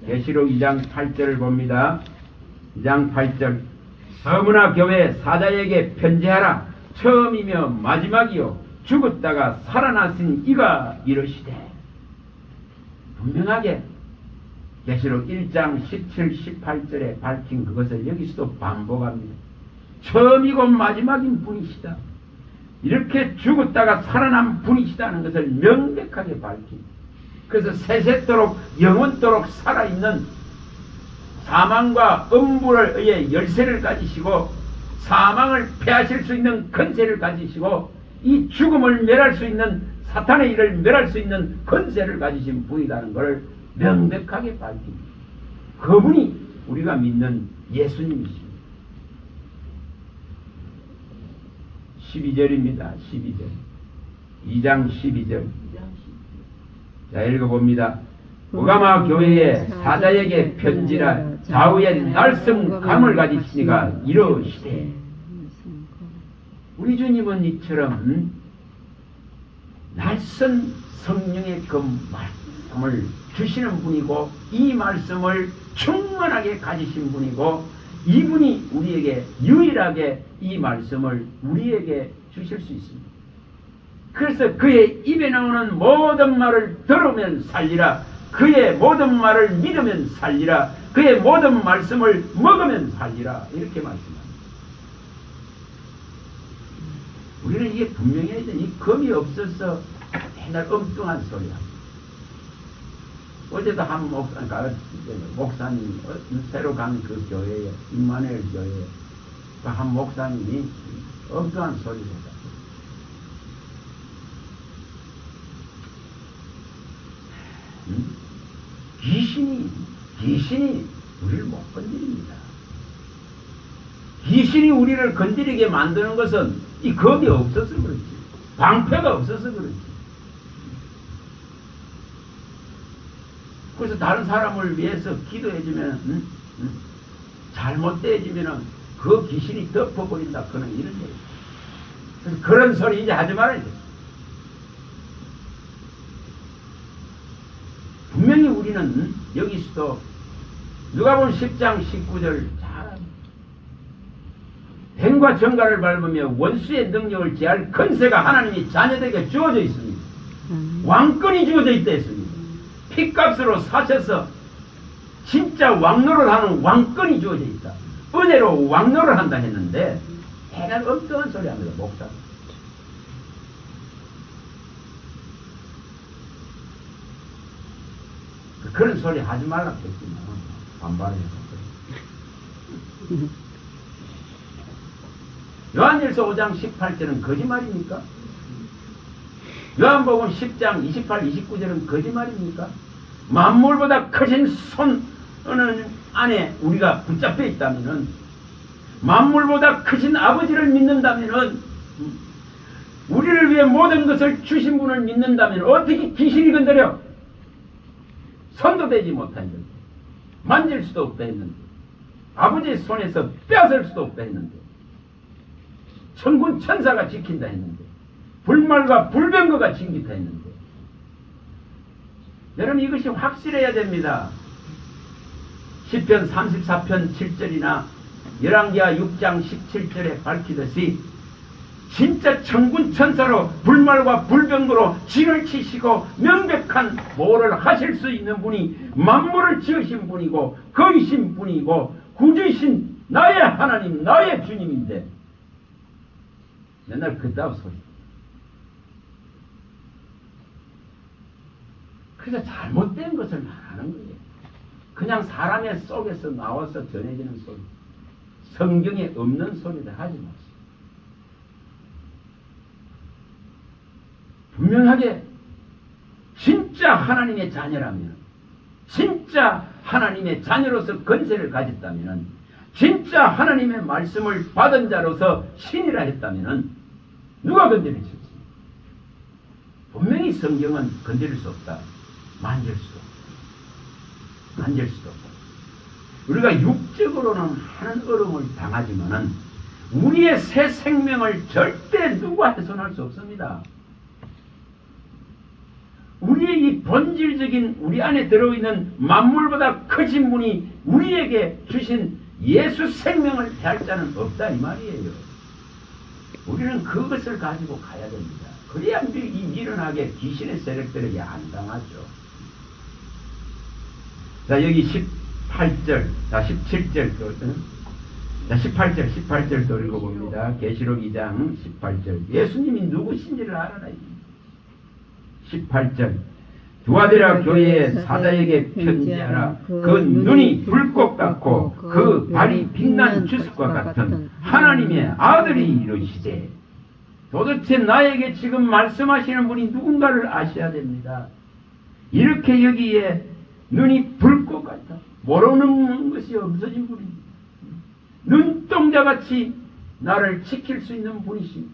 계시록 2장 8절을 봅니다. 2장 8절. 서문화 교회 사자에게 편지하라. 처음이며 마지막이요 죽었다가 살아나신 이가 이르시되. 분명하게 계시록 1장 17, 18절에 밝힌 그것을 여기서도 반복합니다. 처음이고 마지막인 분이시다. 이렇게 죽었다가 살아난 분이시다는 것을 명백하게 밝힙니다. 그래서 세세토록 영원토록 살아있는 사망과 음부를 의해 열쇠를 가지시고 사망을 패하실 수 있는 권세를 가지시고 이 죽음을 멸할 수 있는 사탄의 일을 멸할 수 있는 권세를 가지신 분이라는 것을 명백하게 밝힙니다. 그분이 우리가 믿는 예수님이십니다. 12절입니다. 12절. 2장 12절. 자, 읽어봅니다. 무가마 교회의 사자에게 편지라 좌우에 날성 감을 가지시니가 이르시되. 우리 주님은 이처럼 날선 성령의 그 말씀을 주시는 분이고 이 말씀을 충만하게 가지신 분이고 이분이 우리에게 유일하게 이 말씀을 우리에게 주실 수 있습니다. 그래서 그의 입에 나오는 모든 말을 들으면 살리라. 그의 모든 말을 믿으면 살리라. 그의 모든 말씀을 먹으면 살리라. 이렇게 말씀합니다. 우리는 이게 분명히 해야 되니 검이 없어서 맨날 엉뚱한 소리야. 어제도 한 목사님 새로 간 그 교회에 임마누엘 교회에 한 목사님이 엉뚱한 소리를 했다. 귀신이 우리를 못 건드립니다. 귀신이 우리를 건드리게 만드는 것은 이 겁이 없어서 그렇지, 방패가 없어서 그렇지. 그래서 다른 사람을 위해서 기도해주면 잘못되어지면 그 귀신이 덮어버린다. 그런 이런 얘기. 그래서 그런 소리 이제 하지 말아야 돼. 분명히 우리는 여기서도 누가복음 10장 19절 잘 뱀과 정갈을 밟으며 원수의 능력을 제할 권세가 하나님이 자녀들에게 주어져 있습니다. 왕권이 주어져 있다 했습니다. 핏값으로 사셔서 진짜 왕노를 하는 왕권이 주어져 있다. 은혜로 왕노를 한다 했는데 대단 엉뚱한 소리 합니다. 목사. 그런 소리 하지 말라고 했지만 반발해서 요한일서 5장 18절은 거짓말입니까? 요한복음 10장 28, 29절은 거짓말입니까? 만물보다 크신 손 안에 우리가 붙잡혀 있다면은, 만물보다 크신 아버지를 믿는다면은, 우리를 위해 모든 것을 주신 분을 믿는다면 어떻게 귀신이 건드려? 손도 대지 못했는데, 만질 수도 없다 했는데, 아버지의 손에서 빼앗을 수도 없다 했는데, 천군 천사가 지킨다 했는데, 불말과 불병거가 징기다 했는데, 여러분 이것이 확실해야 됩니다. 시편 34편 7절이나 열왕기하 6장 17절에 밝히듯이 진짜 천군 천사로 불말과 불병거로 진을 치시고 명백한 보호를 하실 수 있는 분이 만물을 지으신 분이고 거이신 분이고 구주이신 나의 하나님 나의 주님인데 맨날 그따위 소리. 그래서 잘못된 것을 말하는 거예요. 그냥 사람의 속에서 나와서 전해지는 소리, 성경에 없는 소리를 하지 마세요. 분명하게 진짜 하나님의 자녀라면, 진짜 하나님의 자녀로서 권세를 가졌다면, 진짜 하나님의 말씀을 받은 자로서 신이라 했다면 누가 건드릴 수 있습니까? 분명히 성경은 건드릴 수 없다. 만질 수도 없다. 만질 수도 없다. 우리가 육적으로는 하는 어려움을 당하지만은 우리의 새 생명을 절대 누가 훼손할 수 없습니다. 우리의 우리의 이 본질적인 우리 안에 들어있는 만물보다 크신 분이 우리에게 주신 예수 생명을 대할 자는 없다 이 말이에요. 우리는 그것을 가지고 가야 됩니다. 그래야 이 미련하게 귀신의 세력들에게 안 당하죠. 자, 여기 18절, 자 17절, 자 18절 또 읽어봅니다. 계시록 2장 18절. 예수님이 누구신지를 알아라. 18절. 두아디라 교회의 사자에게 편지하라. 그 눈이 불꽃 같고 그 발이 빛난 주석과 같은 하나님의 아들이 이르시되. 도대체 나에게 지금 말씀하시는 분이 누군가를 아셔야 됩니다. 이렇게 여기에 눈이 불꽃 같아. 모르는 것이 없어진 분입니다. 눈동자같이 나를 지킬 수 있는 분이십니다.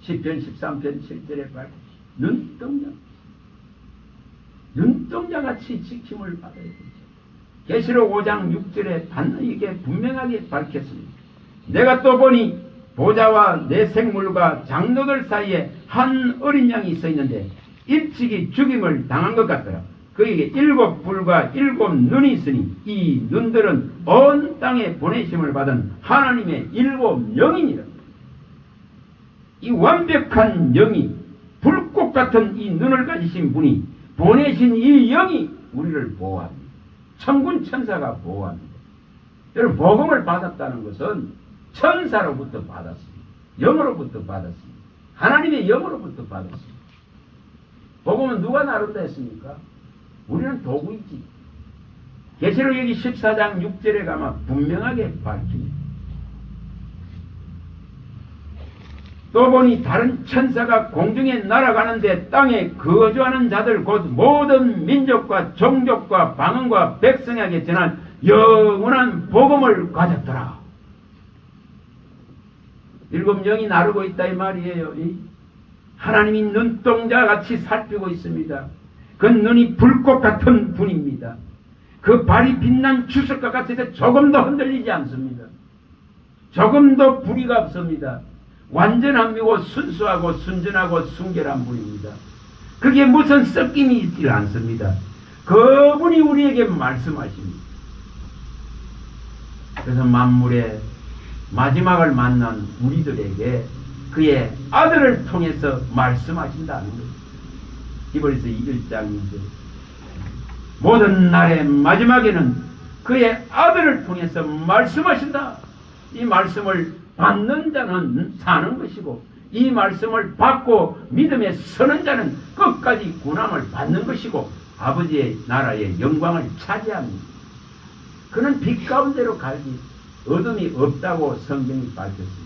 시편 13편 7절에 밝히시 눈동자같이 지킴을 받아야 되죠. 계시록 5장 6절에 이게 분명하게 밝혔습니다. 내가 또 보니 보좌와 내 생물과 장로들 사이에 한 어린 양이 있어 있는데 일찍이 죽임을 당한 것 같더라. 그에게 7 불과 7 눈이 있으니 이 눈들은 온 땅에 보내심을 받은 하나님의 7 영이니라. 이 완벽한 영이 불꽃 같은 이 눈을 가지신 분이 보내신 이 영이 우리를 보호합니다. 천군 천사가 보호합니다. 여러분, 복음을 받았다는 것은 천사로부터 받았습니다. 영으로부터 받았습니다. 하나님의 영으로부터 받았습니다. 복음은 누가 나른다 했습니까? 우리는 도구이지. 계시록 여기 14장 6절에 가면 분명하게 밝힙니다. 또 보니 다른 천사가 공중에 날아가는데 땅에 거주하는 자들 곧 모든 민족과 종족과 방언과 백성에게 전한 영원한 복음을 가졌더라. 7 영이 나르고 있다 이 말이에요. 하나님이 눈동자같이 살피고 있습니다. 그 눈이 불꽃 같은 분입니다. 그 발이 빛난 주석과 같이 조금도 흔들리지 않습니다. 조금도 불의가 없습니다. 완전하고 순수하고 순전하고 순결한 분입니다. 그게 무슨 섞임이 있지 않습니다. 그분이 우리에게 말씀하십니다. 그래서 만물의 마지막을 만난 우리들에게 그의 아들을 통해서 말씀하신다는 것입니다. 히브리서 1장 2절. 모든 날의 마지막에는 그의 아들을 통해서 말씀하신다. 이 말씀을 받는 자는 사는 것이고 이 말씀을 받고 믿음에 서는 자는 끝까지 구원함을 받는 것이고 아버지의 나라의 영광을 차지합니다. 그는 빛 가운데로 가지 어둠이 없다고 성경이 밝혔습니다.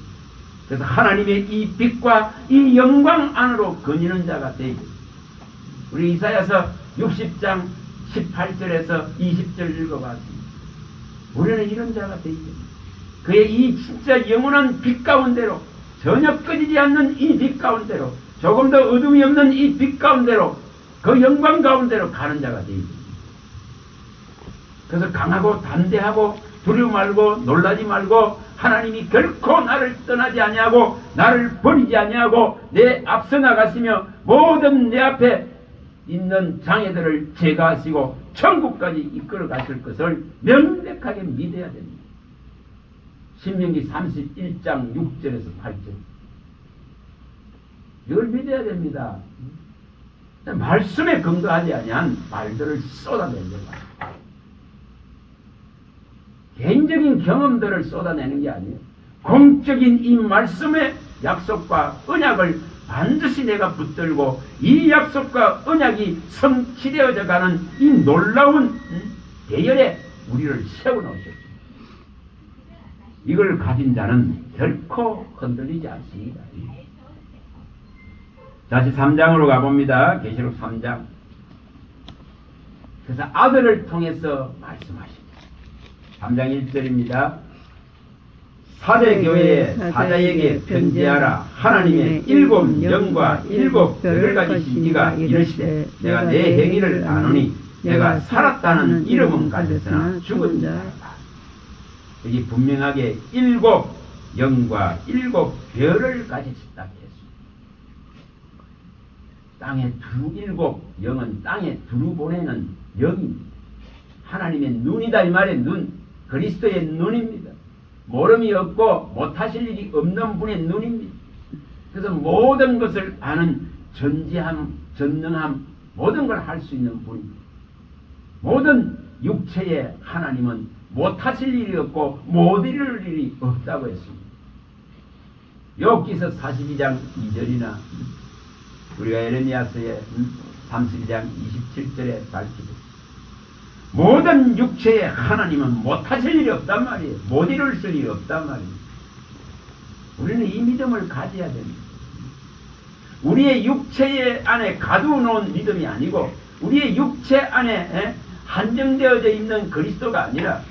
그래서 하나님의 이 빛과 이 영광 안으로 거니는 자가 되고 우리 이사야서 60장 18절에서 20절 읽어봤습니다. 우리는 이런 자가 되죠. 그의 이 진짜 영원한 빛 가운데로 전혀 꺼지지 않는 이 빛 가운데로 조금도 어둠이 없는 이 빛 가운데로 그 영광 가운데로 가는 자가 되죠. 그래서 강하고 담대하고 두려워 말고 놀라지 말고 하나님이 결코 나를 떠나지 아니하고 나를 버리지 아니하고 내 앞서 나가시며 모든 내 앞에 있는 장애들을 제거하시고 천국까지 이끌어 가실 것을 명백하게 믿어야 됩니다. 신명기 31장 6절에서 8절 이걸 믿어야 됩니다. 말씀에 근거하지 아니한 말들을 쏟아내려고 개인적인 경험들을 쏟아내는 게 아니에요. 공적인 이 말씀의 약속과 언약을 반드시 내가 붙들고 이 약속과 언약이 성취되어져 가는 이 놀라운 대열에 우리를 세워놓으셨습니다. 이걸 가진 자는 결코 흔들리지 않습니다. 다시 3장으로 가봅니다. 계시록 3장. 그래서 아들을 통해서 말씀하십니다. 3장 1절입니다. 사대교회의 사자에게 편지하라. 하나님의 7 영과 7 별을 가지신 이가 이르시되 내가 내 행위를 아노니 내가 살았다는 이름은 가졌으나 죽은 자다. 여기 분명하게 7 영과 7 별을 가지셨다 했습니다. 땅에 두루 일곱, 영은 땅에 두루 보내는 영입니다. 하나님의 눈이다 이 말의 눈, 그리스도의 눈입니다. 모름이 없고 못하실 일이 없는 분의 눈입니다. 그래서 모든 것을 아는 전지함, 전능함, 모든 걸 할 수 있는 분입니다. 모든 육체의 하나님은 못하실 일이 없고 못 이룰 일이 없다고 했습니다. 욥기서 42장 2절이나 우리가 에레미야서의 32장 27절에 밝히듯 모든 육체의 하나님은 못하실 일이 없단 말이에요. 못 이룰 일이 없단 말이에요. 우리는 이 믿음을 가져야 됩니다. 우리의 육체 안에 가두어놓은 믿음이 아니고 우리의 육체 안에 한정되어져 있는 그리스도가 아니라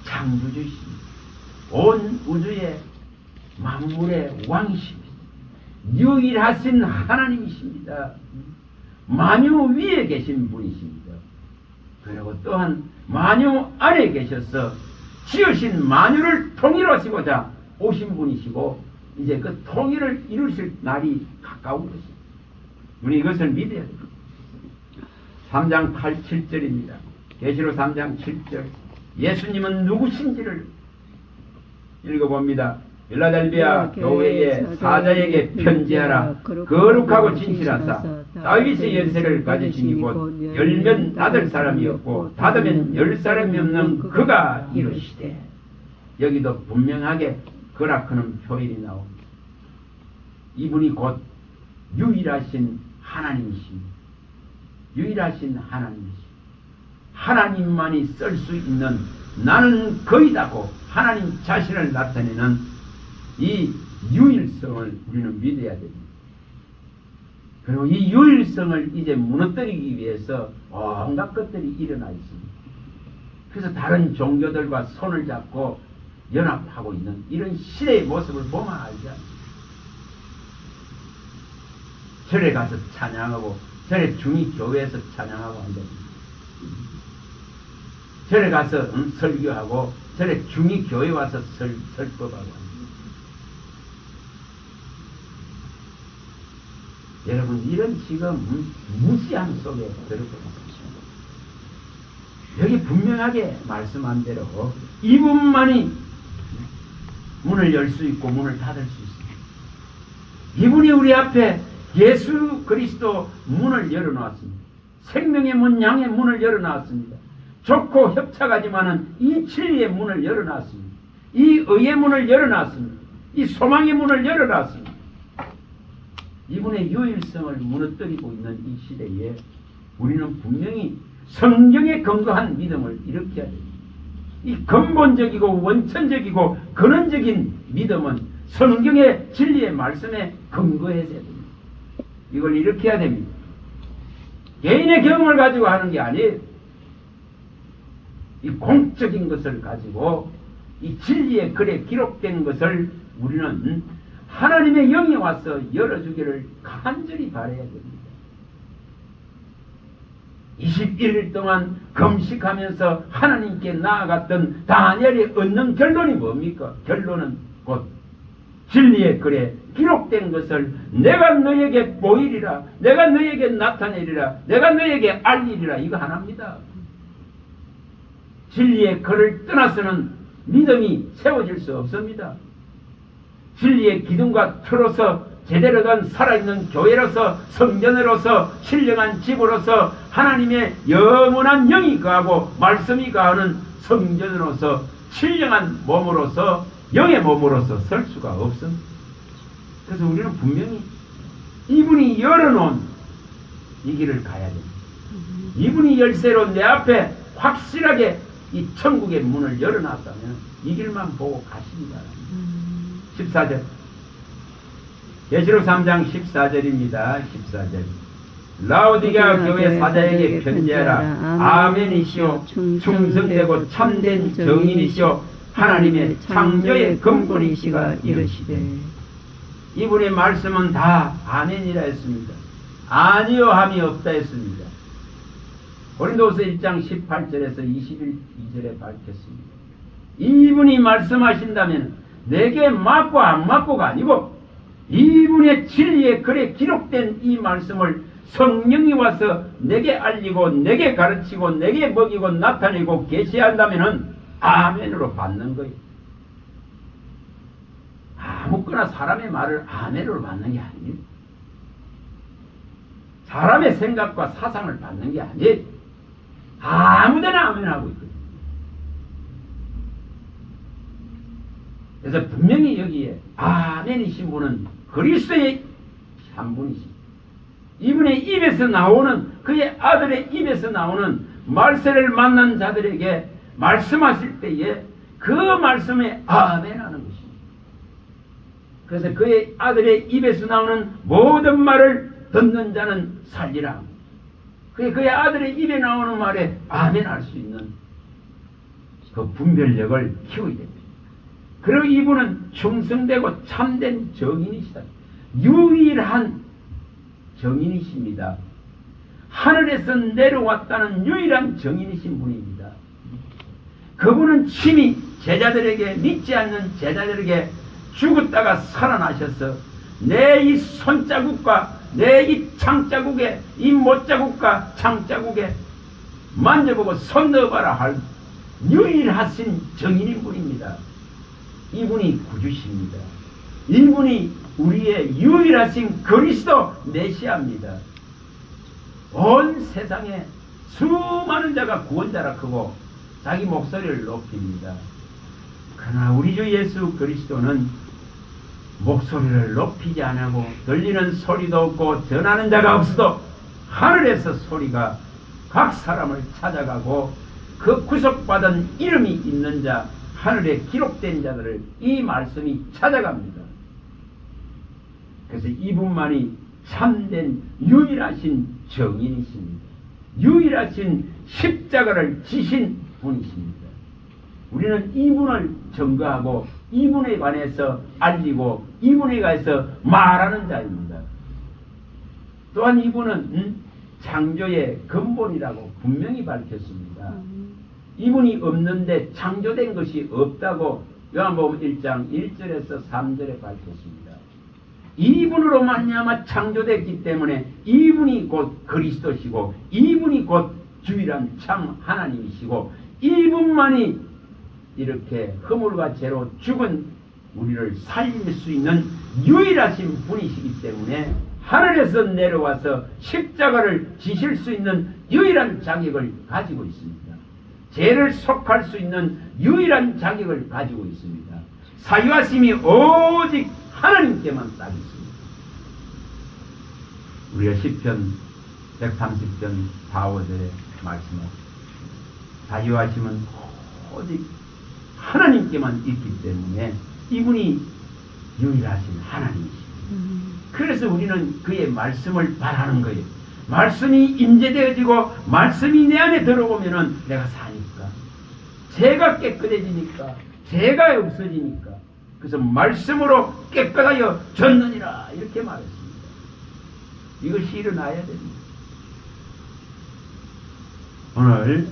창조주이십니다. 온 우주의 만물의 왕이십니다. 유일하신 하나님이십니다. 만유 위에 계신 분이십니다. 그리고 또한 만유 안에 계셔서 지으신 만유를 통일하시고자 오신 분이시고 이제 그 통일을 이루실 날이 가까운 것입니다. 우리 이것을 믿어야 됩니다. 3장 8, 7절입니다. 계시록 3장 7절 예수님은 누구신지를 읽어봅니다. 빌라델비아 교회의 사자에게 편지하라. 거룩하고 진실하사 다윗의 연세를 가지시니 곧 열면 닫을 사람이 없고 닫으면 열 사람이 없는 그가 이르시되. 여기도 분명하게 그라크는 표현이 나옵니다. 이분이 곧 유일하신 하나님이십니다. 유일하신 하나님이십니다. 하나님만이 쓸 수 있는 나는 거이다고 하나님 자신을 나타내는 이 유일성을 우리는 믿어야 됩니다. 그리고 이 유일성을 이제 무너뜨리기 위해서 온갖 것들이 일어나 있습니다. 그래서 다른 종교들과 손을 잡고 연합하고 있는 이런 시대의 모습을 보면 알지 않습니까? 절에 가서 찬양하고 절에 중위교회에서 찬양하고 한답니다. 절에 가서 설교하고 절에 중위교회 와서 설법하고 합니다. 여러분 이런 지금 무지함 속에 들어가 있습니다. 여기 분명하게 말씀한 대로 이분만이 문을 열 수 있고 문을 닫을 수 있습니다. 이분이 우리 앞에 예수 그리스도 문을 열어놓았습니다. 생명의 문, 양의 문을 열어놨습니다. 좋고 협착하지만은 이 진리의 문을 열어놨습니다. 이 의의 문을 열어놨습니다. 이 소망의 문을 열어놨습니다. 이분의 유일성을 무너뜨리고 있는 이 시대에 우리는 분명히 성경에 근거한 믿음을 일으켜야 됩니다. 이 근본적이고 원천적이고 근원적인 믿음은 성경의 진리의 말씀에 근거해야 됩니다. 이걸 일으켜야 됩니다. 개인의 경험을 가지고 하는 게 아니에요. 이 공적인 것을 가지고 이 진리의 글에 기록된 것을 우리는 하나님의 영이 와서 열어주기를 간절히 바라야 됩니다. 21일 동안 금식하면서 하나님께 나아갔던 다니엘이 얻는 결론이 뭡니까? 결론은 곧 진리의 글에 기록된 것을 내가 너에게 보이리라, 내가 너에게 나타내리라, 내가 너에게 알리리라, 이거 하나입니다. 진리의 글을 떠나서는 믿음이 세워질 수 없습니다. 진리의 기둥과 틀어서 제대로 된 살아있는 교회로서 성전으로서 신령한 집으로서 하나님의 영원한 영이 거하고 말씀이 거하는 성전으로서 신령한 몸으로서 영의 몸으로서 설 수가 없습니다. 그래서 우리는 분명히 이분이 열어놓은 이 길을 가야 됩니다. 이분이 열쇠로 내 앞에 확실하게 이 천국의 문을 열어놨다면 이 길만 보고 가시기 바랍니다. 14절 계시록 3장 14절입니다. 14절 라오디게아 교회 사자에게 편지하라. 아멘이시오 충성되고 참된 정인이시오 하나님의 창조의 근본이시가 이르시되. 이분의 말씀은 다 아멘이라 했습니다. 아니요 함이 없다 했습니다. 고린도후서 1장 18절에서 22절에 밝혔습니다. 이분이 말씀하신다면 내게 맞고 안 맞고가 아니고 이분의 진리에 글에 기록된 이 말씀을 성령이 와서 내게 알리고 내게 가르치고 내게 먹이고 나타내고 계시한다면은 아멘으로 받는 거예요. 아무거나 사람의 말을 아멘으로 받는 게 아니에요. 사람의 생각과 사상을 받는 게 아니에요. 아무데나 아멘하고 있거든요. 그래서 분명히 여기에 아멘이신 분은 그리스도의 한 분이십니다. 이분의 입에서 나오는, 그의 아들의 입에서 나오는 말세를 만난 자들에게 말씀하실 때에 그 말씀에 아멘하는 것입니다. 그래서 그의 아들의 입에서 나오는 모든 말을 듣는 자는 살리라. 그의 아들의 입에 나오는 말에 아멘할 수 있는 그 분별력을 키워야 됩니다. 그리고 이분은 충성되고 참된 정인이시다. 유일한 정인이십니다. 하늘에서 내려왔다는 유일한 정인이신 분입니다. 그분은 친히 제자들에게, 믿지 않는 제자들에게 죽었다가 살아나셔서 내 이 손자국과 내 이 창자국에, 이 못자국과 창자국에 만져보고 손 넣어봐라 할 유일하신 정인인 분입니다. 이분이 구주십니다. 이분이 우리의 유일하신 그리스도 메시아입니다. 온 세상에 수많은 자가 구원자라 크고 자기 목소리를 높입니다. 그러나 우리 주 예수 그리스도는 목소리를 높이지 않고 들리는 소리도 없고 전하는 자가 없어도 하늘에서 소리가 각 사람을 찾아가고 그 구속받은 이름이 있는 자, 하늘에 기록된 자들을 이 말씀이 찾아갑니다. 그래서 이분만이 참된 유일하신 정인이십니다. 유일하신 십자가를 지신 분이십니다. 우리는 이분을 증거하고 이분에 관해서 알리고 이분에 관해서 말하는 자입니다. 또한 이분은 창조의 근본이라고 분명히 밝혔습니다. 이분이 없는데 창조된 것이 없다고 요한복음 1장 1절에서 3절에 밝혔습니다. 이분으로 말미암아 창조됐기 때문에 이분이 곧 그리스도시고 이분이 곧 주일한 참 하나님이시고 이분만이 이렇게 허물과 죄로 죽은 우리를 살릴 수 있는 유일하신 분이시기 때문에 하늘에서 내려와서 십자가를 지실 수 있는 유일한 자격을 가지고 있습니다. 죄를 속할 수 있는 유일한 자격을 가지고 있습니다. 사유하심이 오직 하나님께만 딱 있습니다. 우리가 시편 130편 4, 5절에 말씀하십니다. 사유하심은 오직 하나님께만 있기 때문에 이분이 유일하신 하나님이십니다. 그래서 우리는 그의 말씀을 바라는 거예요. 말씀이 임재되어지고 말씀이 내 안에 들어오면은 내가 사니까, 죄가 깨끗해지니까, 죄가 없어지니까, 그래서 말씀으로 깨끗하여 졌느니라 이렇게 말했습니다. 이것이 일어나야 됩니다. 오늘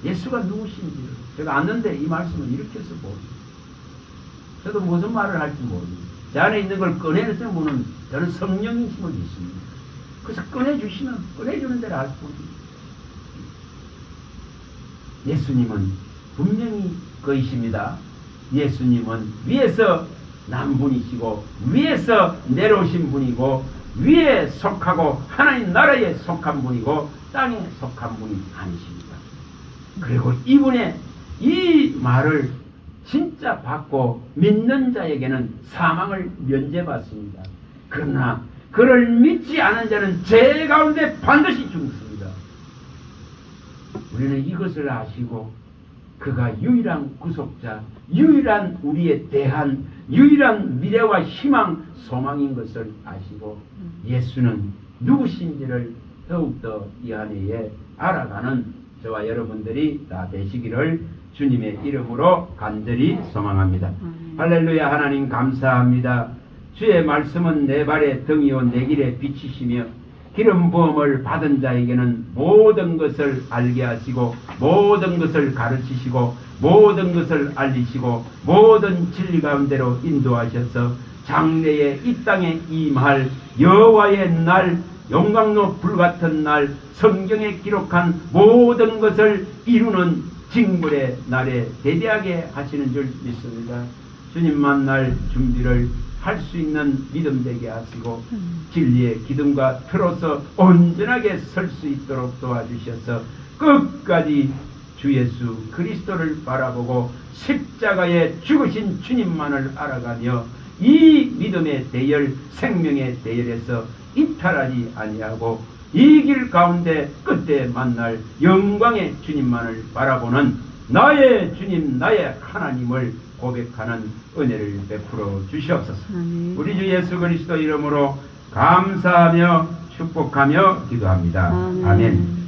예수가 누구신지를 제가 아는데 이 말씀을 이렇게 해서 모릅니다. 저도 무슨 말을 할지 모릅니다. 제 안에 있는 걸 꺼내는 분은 저는 성령이심을 믿습니다. 그래서 꺼내주시면 꺼내주는 대로 할 뿐입니다. 예수님은 분명히 그이십니다. 예수님은 위에서 난 분이시고 위에서 내려오신 분이고 위에 속하고 하나님 나라에 속한 분이고 땅에 속한 분이 아니십니다. 그리고 이분의 이 말을 진짜 받고 믿는 자에게는 사망을 면제받습니다. 그러나 그를 믿지 않은 자는 죄 가운데 반드시 죽습니다. 우리는 이것을 아시고 그가 유일한 구속자, 유일한 우리의 대한, 유일한 미래와 희망, 소망인 것을 아시고 예수는 누구신지를 더욱더 이 안에 알아가는 저와 여러분들이 다 되시기를 주님의 이름으로 간절히 소망합니다. 할렐루야. 하나님 감사합니다. 주의 말씀은 내 발의 등이요 내 길에 비치시며 기름 부음을 받은 자에게는 모든 것을 알게 하시고 모든 것을 가르치시고 모든 것을 알리시고 모든 진리 가운데로 인도하셔서 장래에 이 땅에 임할 여호와의 날, 용광로 불같은 날, 성경에 기록한 모든 것을 이루는 징벌의 날에 대대하게 하시는 줄 믿습니다. 주님 만날 준비를 할 수 있는 믿음 되게 하시고 진리의 기둥과 틀어서 온전하게 설 수 있도록 도와주셔서 끝까지 주 예수 그리스도를 바라보고 십자가에 죽으신 주님만을 알아가며 이 믿음의 대열, 생명의 대열에서 이탈하지 아니하고 이 길 가운데 끝에 만날 영광의 주님만을 바라보는 나의 주님, 나의 하나님을 고백하는 은혜를 베풀어 주시옵소서. 우리 주 예수 그리스도 이름으로 감사하며 축복하며 기도합니다. 아멘.